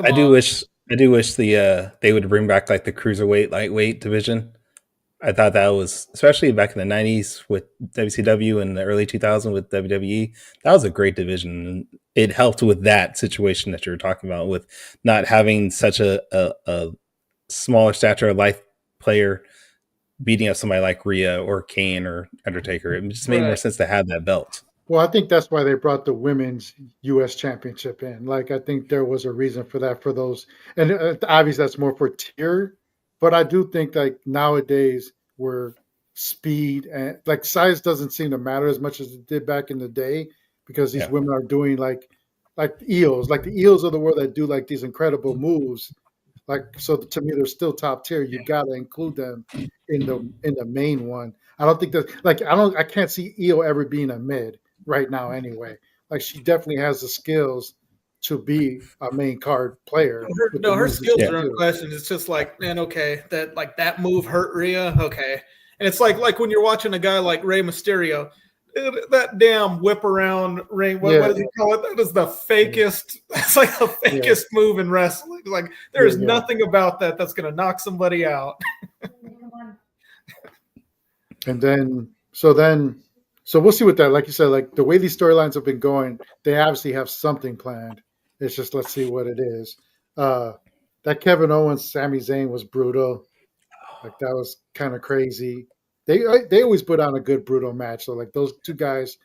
on. I do wish they would bring back like the cruiserweight, lightweight division. I thought that was, especially back in the 90s with WCW and the early 2000s with WWE, that was a great division. And it helped with that situation that you were talking about with not having such a smaller stature life player beating up somebody like Rhea or Kane or Undertaker. It just made more sense to have that belt. Well, I think that's why they brought the women's U.S. championship in. Like, I think there was a reason for that for those. And obviously that's more for tier. But I do think like nowadays where speed and like size doesn't seem to matter as much as it did back in the day, because these women are doing like eels, like the eels of the world that do like these incredible moves. Like, so to me, they're still top tier. You got to include them in the main one. I don't think that like, I can't see Io ever being a mid right now anyway. Like she definitely has the skills to be a main card player. Her skills are unquestioned. It's just like, man, okay, that move hurt Rhea, okay. And it's like when you're watching a guy like Rey Mysterio, that damn whip around ring. What does he call it? That is the fakest. That's like the fakest move in wrestling. Like there is nothing about that that's going to knock somebody out. And then so we'll see what that. Like you said, like the way these storylines have been going, they obviously have something planned. It's just let's see what it is. That Kevin Owens, Sami Zayn was brutal. Like that was kind of crazy. They always put on a good brutal match. So like those two guys,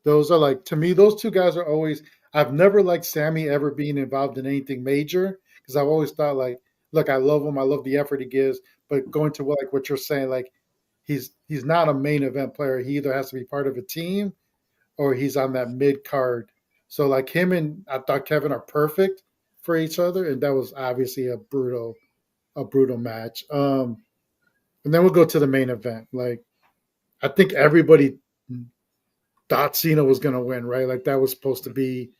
those are like, to me, those two guys are always. I've never liked Sami ever being involved in anything major, because I've always thought like, look, I love him, I love the effort he gives, but going to what you're saying, like he's not a main event player. He either has to be part of a team or he's on that mid card. So like him and I thought Kevin are perfect for each other, and that was obviously a brutal match. And then we'll go to the main event. Like, I think everybody thought Cena was going to win, right? Like, that was supposed to be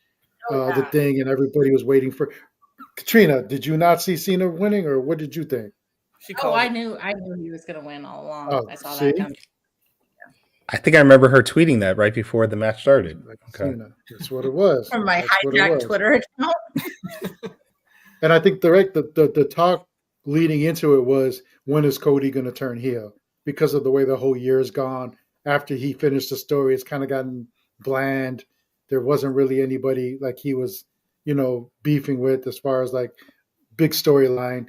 the thing, and everybody was waiting for. Katrina, did you not see Cena winning, or what did you think? I knew he was going to win all along. I saw that coming. I think I remember her tweeting that right before the match started. Okay. Cena. That's what it was. From my hijacked Twitter account. And I think the talk leading into it was when is Cody going to turn heel? Because of the way the whole year has gone. After he finished the story, it's kind of gotten bland. There wasn't really anybody like he was, beefing with as far as like big storyline.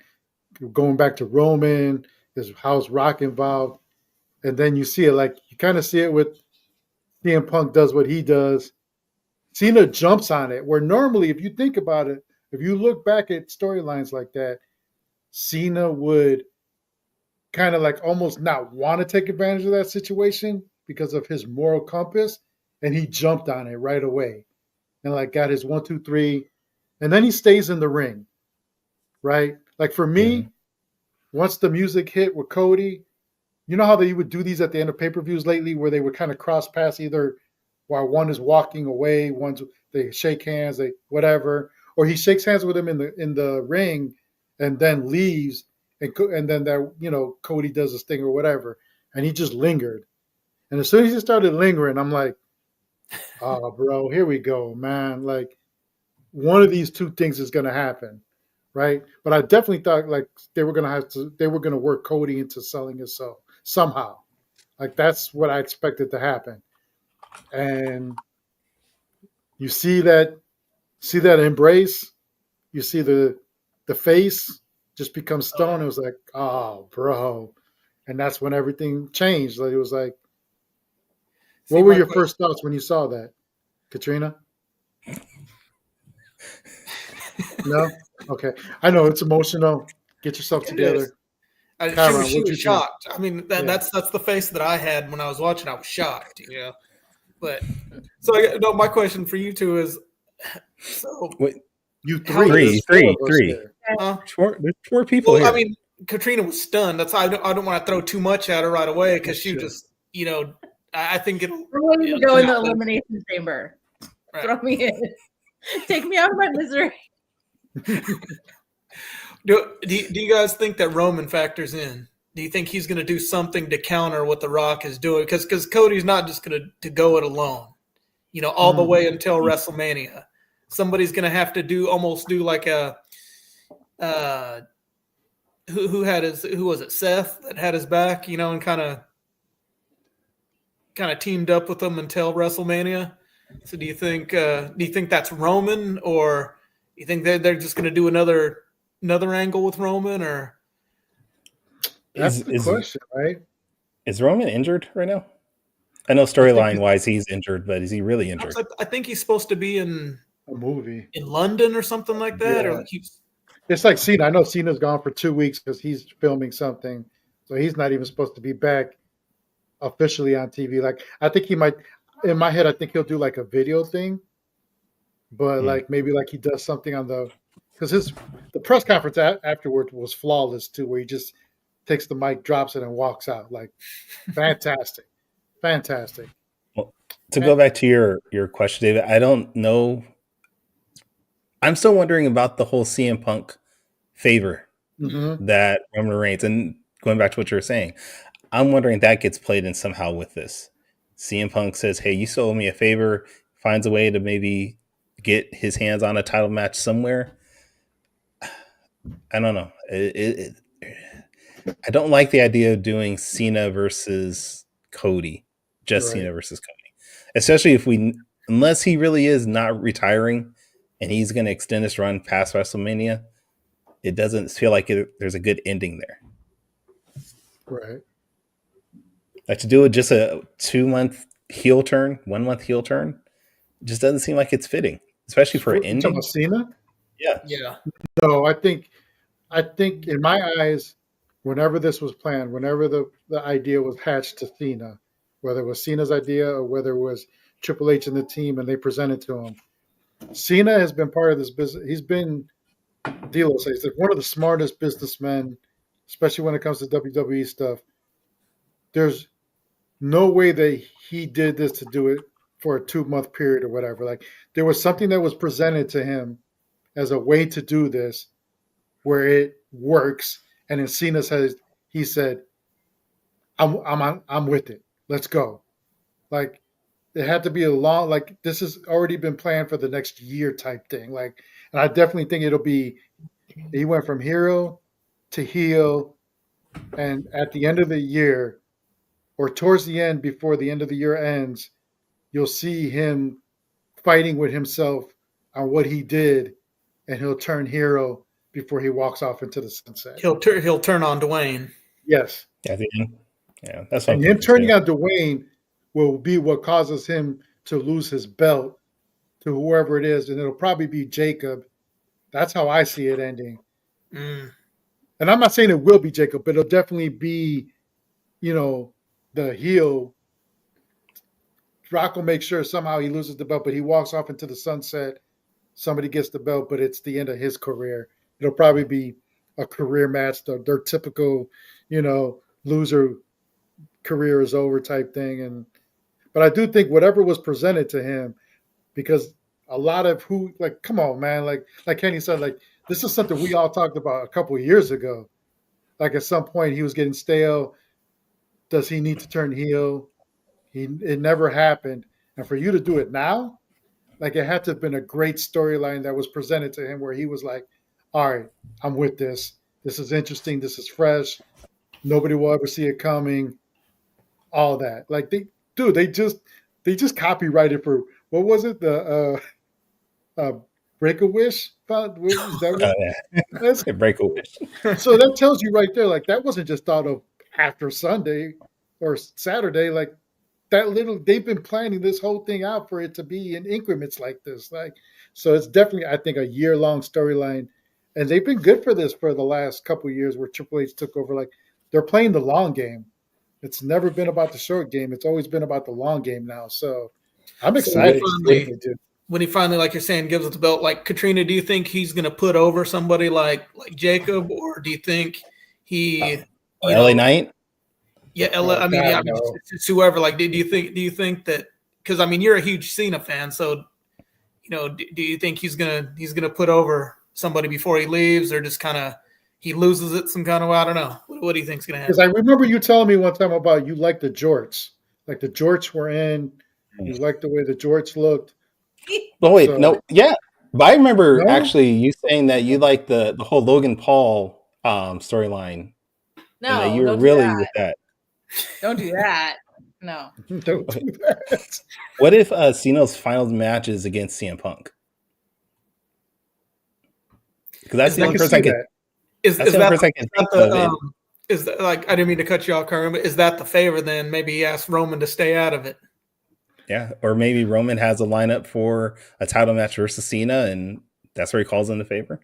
Going back to Roman, is how's Rock involved? And then you see it like you kind of see it with CM Punk does what he does. Cena jumps on it, where normally, if you think about it, if you look back at storylines like that, Cena would kind of like almost not want to take advantage of that situation because of his moral compass, and he jumped on it right away and like got his 1, 2, 3, and then he stays in the ring, right? Like for me, once the music hit with Cody, you know how they would do these at the end of pay-per-views lately where they would kind of cross paths either while one is walking away, they shake hands, they whatever, or he shakes hands with him in the ring and then leaves, and then that Cody does his thing or whatever, and he just lingered. And as soon as he started lingering, I'm like, oh, bro, here we go, man. Like one of these two things is going to happen, right? But I definitely thought like they were going to work Cody into selling his soul somehow. Like that's what I expected to happen. And you see that embrace, you see the face just become stone. It was like, oh, bro. And that's when everything changed. Like it was like, what were your first thoughts when you saw that, Katrina? No? Okay. I know it's emotional. Get yourself together. She was shocked. I mean, that's the face that I had when I was watching. I was shocked, But so my question for you two is, so wait, you three. There's 4 people here. I mean, Katrina was stunned. That's why I don't want to throw too much at her right away because she just, I think it'll. We're going to go in the Elimination Chamber. Right. Throw me in. Take me out of my misery. Do you guys think that Roman factors in? Do you think he's going to do something to counter what The Rock is doing? Because Cody's not just going to go it alone, all the way until WrestleMania. Somebody's going to have to do like a who was it? Seth that had his back, and kind of teamed up with him until WrestleMania. So do you think that's Roman, or you think they're just going to do another angle with Roman, or? That's the question, right? Is Roman injured right now? I know storyline-wise he's injured, but is he really injured? I think he's supposed to be in a movie in London or something like that. Yeah. Or it's like Cena. I know Cena's gone for 2 weeks because he's filming something, so he's not even supposed to be back officially on TV. Like I think he might. In my head, I think he'll do like a video thing, but like maybe like he does something on because the press conference afterwards was flawless too, where he just takes the mic, drops it, and walks out. Like, fantastic. Well, to go back to your question, David, I don't know. I'm still wondering about the whole CM Punk favor that Roman Reigns, and going back to what you were saying, I'm wondering that gets played in somehow with this. CM Punk says, hey, you still owe me a favor, finds a way to maybe get his hands on a title match somewhere. I don't know. I don't like the idea of doing Cena versus Cody, Cena versus Cody, especially unless he really is not retiring and he's going to extend his run past WrestleMania. It doesn't feel like there's a good ending there. Right. Like to do it just a 2-month heel turn, 1 month heel turn, just doesn't seem like it's fitting, especially for an ending. About Cena? Yeah. No, I think in my eyes, whenever this was planned, whenever the idea was hatched to Cena, whether it was Cena's idea or whether it was Triple H and the team and they presented to him, Cena has been part of this business. He's been, D'Lo says, one of the smartest businessmen, especially when it comes to WWE stuff. There's no way that he did this to do it for a 2-month period or whatever. Like there was something that was presented to him as a way to do this where it works. And in Cena's head, he said, I'm with it. Let's go. Like it had to be a long, like this has already been planned for the next year type thing. Like, and I definitely think it'll be, he went from hero to heel and at the end of the year, or towards the end, before the end of the year ends, you'll see him fighting with himself on what he did, and he'll turn heel before he walks off into the sunset. He'll turn on Dwayne. Yes. At the end. Yeah, that's what And him turning on Dwayne will be what causes him to lose his belt to whoever it is, and it'll probably be Jacob. That's how I see it ending. Mm. And I'm not saying it will be Jacob, but it'll definitely be, the heel. Rock will make sure somehow he loses the belt, but he walks off into the sunset. Somebody gets the belt, but it's the end of his career. It'll probably be a career match, their typical, loser career is over type thing. But I do think whatever was presented to him, because a lot of come on, man, like Kenny said, this is something we all talked about a couple of years ago. Like at some point he was getting stale. Does he need to turn heel? It never happened. And for you to do it now, it had to have been a great storyline that was presented to him where he was like, all right, I'm with this. This is interesting. This is fresh. Nobody will ever see it coming. All that. They just copyrighted for, what was it? The Break a Wish? That's Break a Wish. So that tells you right there, that wasn't just thought of after Sunday or Saturday. They've been planning this whole thing out for it to be in increments like this. So it's definitely, I think, a year-long storyline. And they've been good for this for the last couple of years where Triple H took over. They're playing the long game. It's never been about the short game. It's always been about the long game now. So I'm excited. When he finally, like you're saying, gives us the belt, Katrina, do you think he's going to put over somebody like Jacob, or do you think he LA Knight? Yeah, it's whoever. Do you think that? Because you're a huge Cena fan, so do you think he's gonna put over somebody before he leaves, or just kind of he loses it some kind of way? I don't know. What do you think's gonna happen? Because I remember you telling me one time about you like the jorts, the jorts were in. You like the way the jorts looked. Oh wait, no, yeah, but I remember actually you saying that you like the whole Logan Paul storyline. No, and that you were really with that. Don't do that. No. Don't do that. What if Cena's final match is against CM Punk? Because that's the only person I can. Is that I didn't mean to cut you off, Carmen, but is that the favor? Then maybe he asked Roman to stay out of it. Yeah, or maybe Roman has a lineup for a title match versus Cena, and that's where he calls in the favor.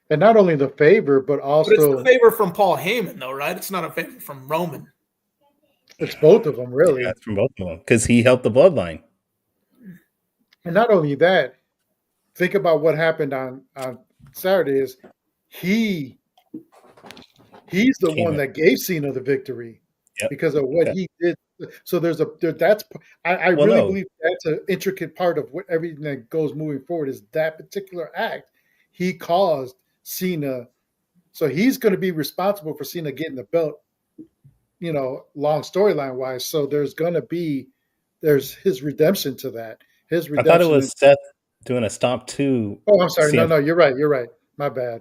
And not only the favor, but also it's the favor from Paul Heyman, though, right? It's not a favor from Roman. It's both of them, really. Yeah, it's from both of them because he helped the bloodline. And not only that, think about what happened on Saturday. Is he's the one that gave Cena the victory because of what he did. So I really believe that's an intricate part of what everything that goes moving forward is that particular act. He caused Cena, so he's going to be responsible for Cena getting the belt, long storyline wise. So there's his redemption to that. His redemption. I thought it was Seth doing a stomp to. Oh, I'm sorry. No, you're right. My bad.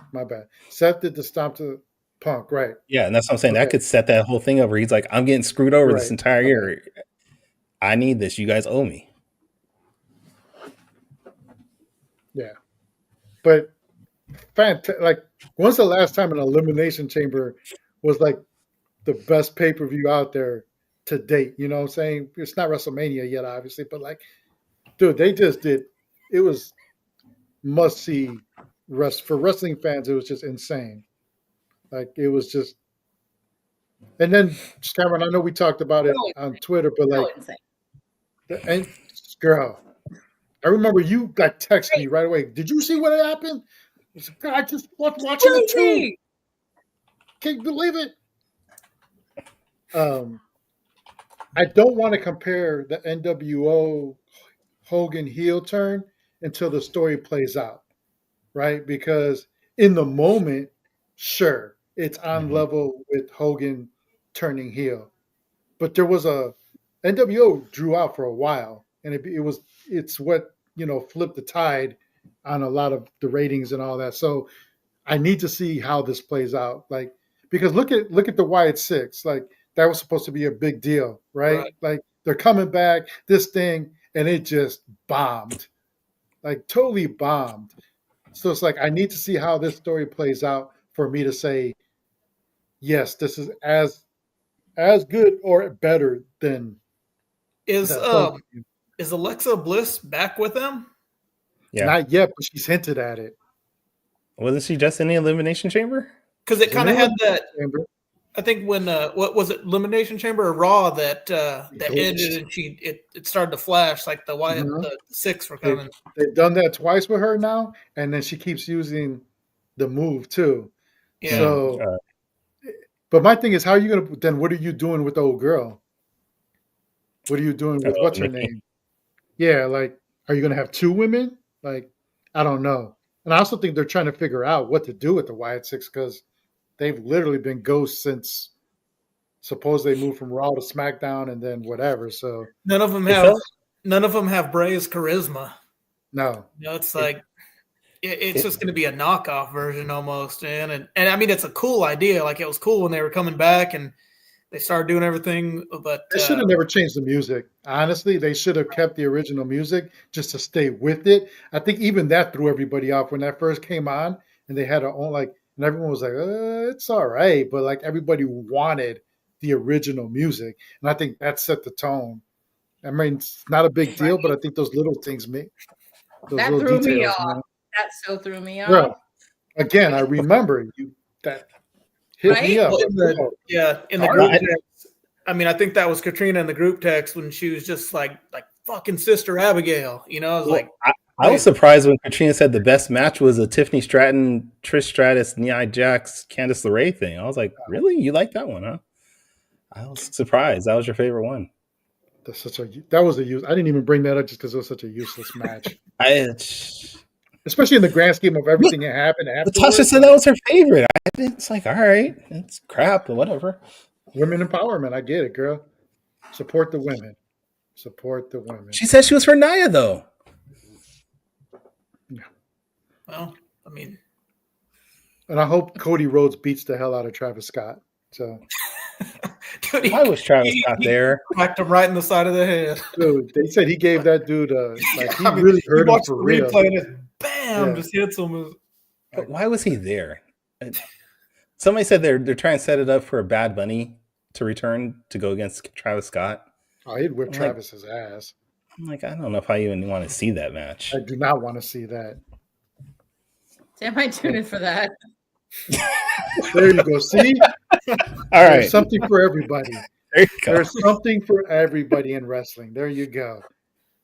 Seth did the stomp to Punk, right? Yeah, and that's what I'm saying. Okay. That could set that whole thing up where he's like, I'm getting screwed over this entire year. I need this. You guys owe me. Yeah. But when's the last time an Elimination Chamber was the best pay-per-view out there to date? You know what I'm saying? It's not WrestleMania yet, obviously, but dude, they just did. It was must-see for wrestling fans. It was just insane. It was just. And then, Cameron, I know we talked about it on Twitter, but and girl, I remember you texted me right away. Did you see what happened? I just was watching it too. Can't you believe it? I don't want to compare the NWO Hogan heel turn until the story plays out, right? Because in the moment, sure, it's on level with Hogan turning heel, but there was NWO drew out for a while, and it's what flipped the tide on a lot of the ratings and all that. So I need to see how this plays out, because look at the Wyatt Six. Like that was supposed to be a big deal, right? Like they're coming back, this thing, and it just bombed, like totally bombed. So it's like I need to see how this story plays out for me to say, yes, this is as good or better than Is that. is Alexa Bliss back with them? Yeah. Not yet, but she's hinted at it. Wasn't she just in the Elimination Chamber? Because it kind of had that. Chamber. I think when what was it, Elimination Chamber or Raw that ended and it started to flash like the Wyatt the Six were coming. They've done that twice with her now, and then she keeps using the move too. Yeah. So, but my thing is, how are you gonna? Then what are you doing with the old girl? What are you doing with what's her name? Yeah, like, are you gonna have two women? Like, I don't know. And I also think they're trying to figure out what to do with the Wyatt Six because they've literally been ghosts since suppose they moved from Raw to SmackDown and then whatever. So none of them have Bray's charisma. No, it's like it's just going to be a knockoff version almost, and I mean it's a cool idea. Like it was cool when they were coming back and they started doing everything, but they should have never changed the music. Honestly, they should have kept the original music just to stay with it. I think even that threw everybody off when that first came on, and they had their own and everyone was like, "It's all right," but like everybody wanted the original music, and I think that set the tone. I mean, it's not a big deal, but I think those little things make those that little threw details. Me off. Man. That so threw me off. Bro, again, I remember that hit me up. Well, in the group text, I mean, I think that was Katrina in the group text when she was just like fucking Sister Abigail. I was I was surprised when Katrina said the best match was a Tiffany Stratton, Trish Stratus, Nia Jax, Candice LeRae thing. I was like, really? You like that one, huh? I was surprised. That was your favorite one. That was a use. I didn't even bring that up just because it was such a useless match. Especially in the grand scheme of everything that happened afterwards. Tasha said that was her favorite. It's like, all right, it's crap, but whatever. Women empowerment. I get it, girl. Support the women. Support the women. She said she was for Nia, though. Yeah. Well, I mean. And I hope Cody Rhodes beats the hell out of Travis Scott. So. Dude, why was Travis Scott there? Cracked him right in the side of the head. Dude, they said he gave that dude he really hurt him for real. And bam, just hits him. But why was he there? Somebody said they're trying to set it up for a Bad Bunny to return to go against Travis Scott. Oh, he'd whip Travis's ass. I'm like, I don't know if I even want to see that match. I do not want to see that. Damn, I tuned in for that. There you go. See? All right. There's something for everybody. There's something for everybody in wrestling. There you go.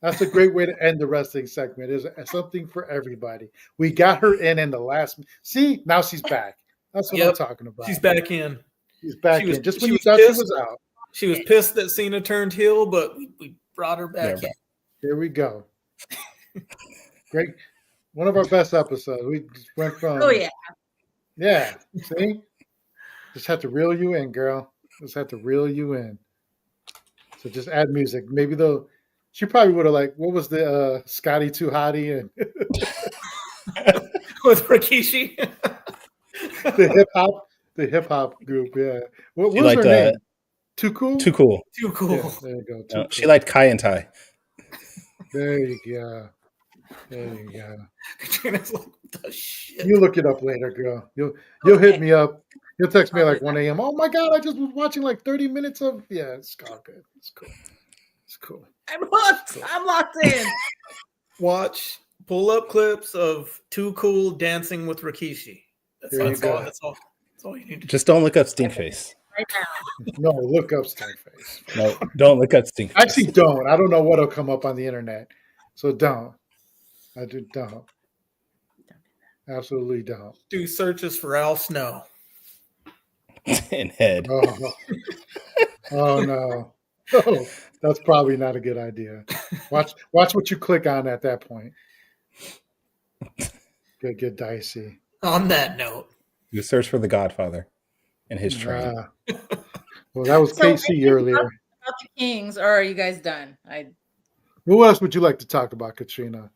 That's a great way to end the wrestling segment. There's something for everybody. We got her in the last. See? Now she's back. That's what I'm talking about. She's back in. She's back in. Just when you thought she was out. She was pissed that Cena turned heel, but we brought her back in. Here we go. Great. One of our best episodes. We just went from. Oh, yeah. Yeah. See? Just had to reel you in, girl. Just had to reel you in. So just add music. Maybe she probably would have what was the Scotty Too Hottie and with Rikishi? the hip hop group, yeah. What was her name? Too Cool? Too Cool. Too Cool. Yeah, there you go. Cool. She liked Kai and Tai. There you go. There you go. Katrina's like, the shit. You look it up later, girl. You'll hit me up. You'll text me at 1 a.m. Oh my God, I just was watching 30 minutes of it's all good. It's cool. It's cool. I'm hooked. I'm locked in. Watch, pull up clips of Too Cool dancing with Rikishi. That's all you need to do. Just don't look up Stinkface. Right No, now. look up Stinkface. No, don't look up Stinkface. Actually, don't. I don't know what'll come up on the internet. So don't. Don't. Absolutely don't. Do searches for Al Snow. In head. Oh no. Oh, that's probably not a good idea. Watch what you click on at that point. Get dicey. On that note, You search for the Godfather and his train. Well, that was KC earlier. About the Kings, or are you guys done? What else would you like to talk about, Katrina?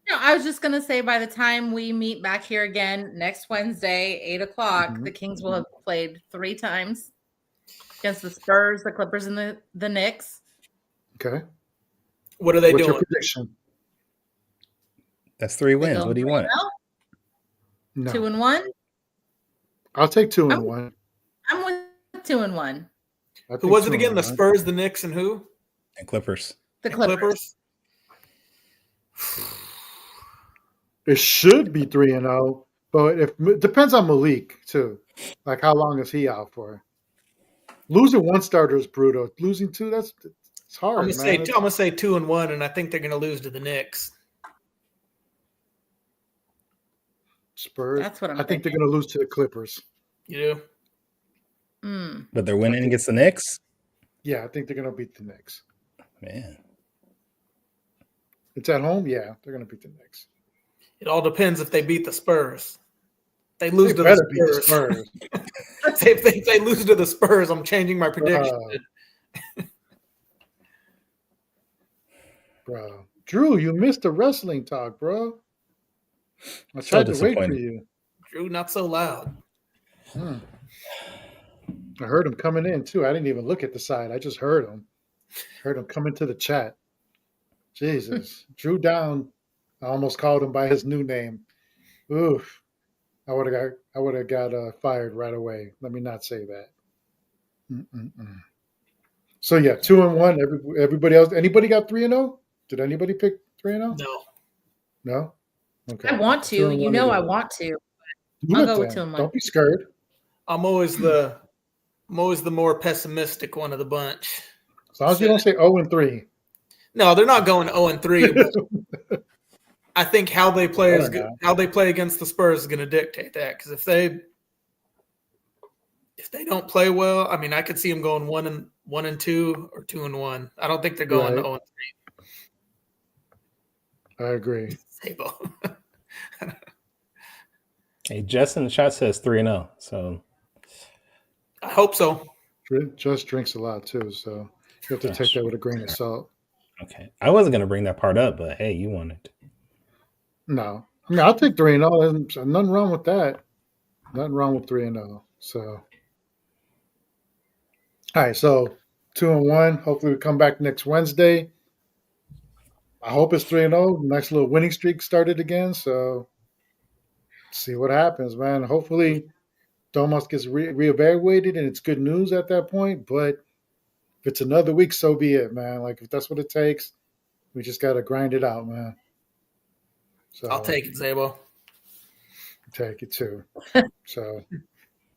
No, I was just gonna say by the time we meet back here again next Wednesday, 8:00, the Kings will have played 3 times against the Spurs, the Clippers, and the Knicks. Okay. What are they What's doing? your prediction? That's 3 They wins. go What do you want? 3-0, No. 2-1. I'll take 2-1. I'm with 2-1. Who was it again? The Spurs, the Knicks, and who? And Clippers. The Clippers. It should be 3-0, but it depends on Malik too. Like how long is he out for? Losing one starter is brutal. Losing two, it's hard. I'm gonna say 2-1, and I think they're gonna lose to the Knicks. Spurs. That's what I think they're gonna lose to the Clippers. You do? But they're winning against the Knicks? Yeah, I think they're gonna beat the Knicks. Man. It's at home? Yeah, they're gonna beat the Knicks. It all depends if they beat the Spurs. They lose to the Spurs. If they lose to the Spurs, I'm changing my prediction. Bro. Drew, you missed the wrestling talk, bro. I tried to wait for you. Drew, not so loud. I heard him coming in, too. I didn't even look at the side. I just heard him. Heard him come into the chat. Jesus. Drew down. I almost called him by his new name. Oof. I would have got fired right away. Let me not say that. So, yeah, 2-1. Everybody else. Anybody got 3-0? Did anybody pick 3-0? No? Okay. I want to. You know I want to. I'll go with 2-1. Don't be scared. I'm always the more pessimistic one of the bunch. As long as you don't say 0-3. No, they're not going 0-3. I think how they play against the Spurs is going to dictate that. Because if they don't play well, I mean, I could see them going 1-2 or 2-1. I don't think they're going 0-3. I agree. Hey, Jess in the chat says 3-0. So I hope so. Jess drinks a lot too, so you have to take that with a grain of salt. Okay. I wasn't going to bring that part up, but hey, you wanted. No. I mean, I'll take 3-0. There's nothing wrong with that. Nothing wrong with 3-0. So, all right. So 2-1. Hopefully we come back next Wednesday. I hope it's 3-0. Nice little winning streak started again. So see what happens, man. Hopefully Domas gets reevaluated and it's good news at that point. But if it's another week, so be it, man. Like if that's what it takes, we just got to grind it out, man. So I'll take it, Zabo. Take it too. So,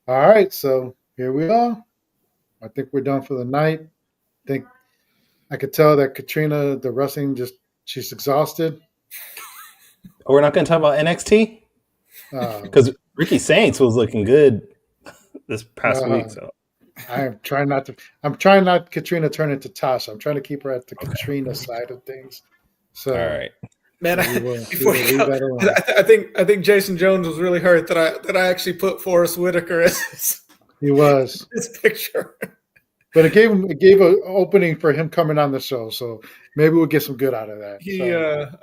all right. So here we are. I think we're done for the night. I think I could tell that Katrina, the wrestling, she's exhausted. Oh, we're not going to talk about NXT? Because Ricky Saints was looking good this past week. So I'm trying not Katrina turn into Tasha. I'm trying to keep her at the Katrina side of things. So all right. Man, I think Jason Jones was really hurt that I actually put Forrest Whitaker as his picture. But it gave an opening for him coming on the show, so maybe we'll get some good out of that. Man,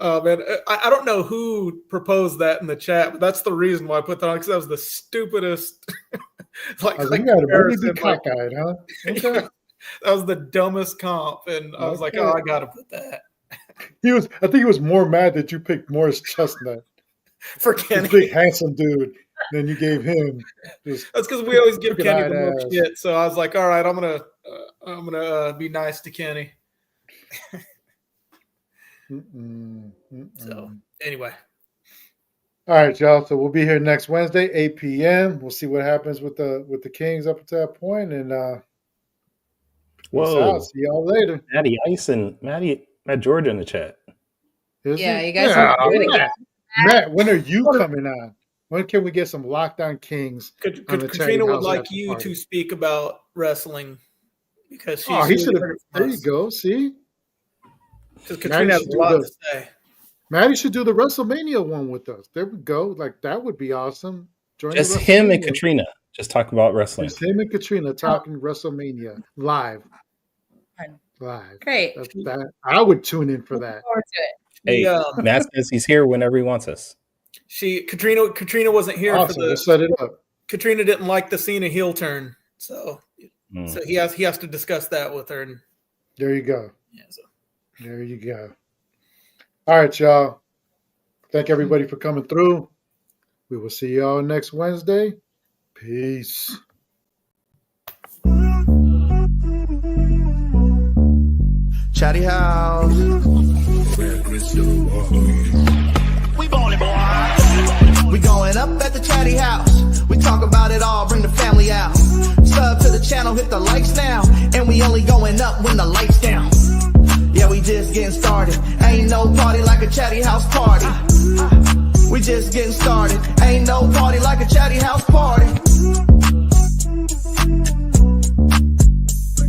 I don't know who proposed that in the chat, but that's the reason why I put that on, because that was the stupidest. You got a really big cockeyed, huh? Okay. That was the dumbest comp, and I was like, I got to put that. I think he was more mad that you picked Morris Chestnut for Kenny, big handsome dude. Then you gave him. That's because we always give Kenny the most shit. So I was like, all right, I'm gonna be nice to Kenny. So anyway, all right, y'all. So we'll be here next Wednesday, 8 p.m. We'll see what happens with the Kings up to that point, and whoa, see y'all later. Maddie Ice and Matt Georgia in the chat. You guys are doing it. Matt, when are you coming on? When can we get some Lockdown Kings? Katrina would like you to speak about wrestling because she's there you go. See, because Katrina has a lot to say. Maddie should do the WrestleMania one with us. There we go. Like that would be awesome. Just him and Katrina. Just talk about wrestling. Just him and Katrina talking WrestleMania live. Great. I would tune in for that. Look forward to it. Hey, Matt says he's here whenever he wants us. Katrina wasn't here Awesome. for the. Let's set it up. Katrina didn't like the Cena heel turn, so he has to discuss that with her. And, There you go. yeah, so. There you go. All right, y'all. Thank everybody for coming through. We will see y'all next Wednesday. Peace. Chatty House. We ballin', boy. We going up at the Chatty House. We talk about it all, bring the family out. Sub to the channel, hit the likes now. And we only going up when the lights down. Yeah, we just getting started. Ain't no party like a Chatty House party. We just getting started. Ain't no party like a Chatty House party.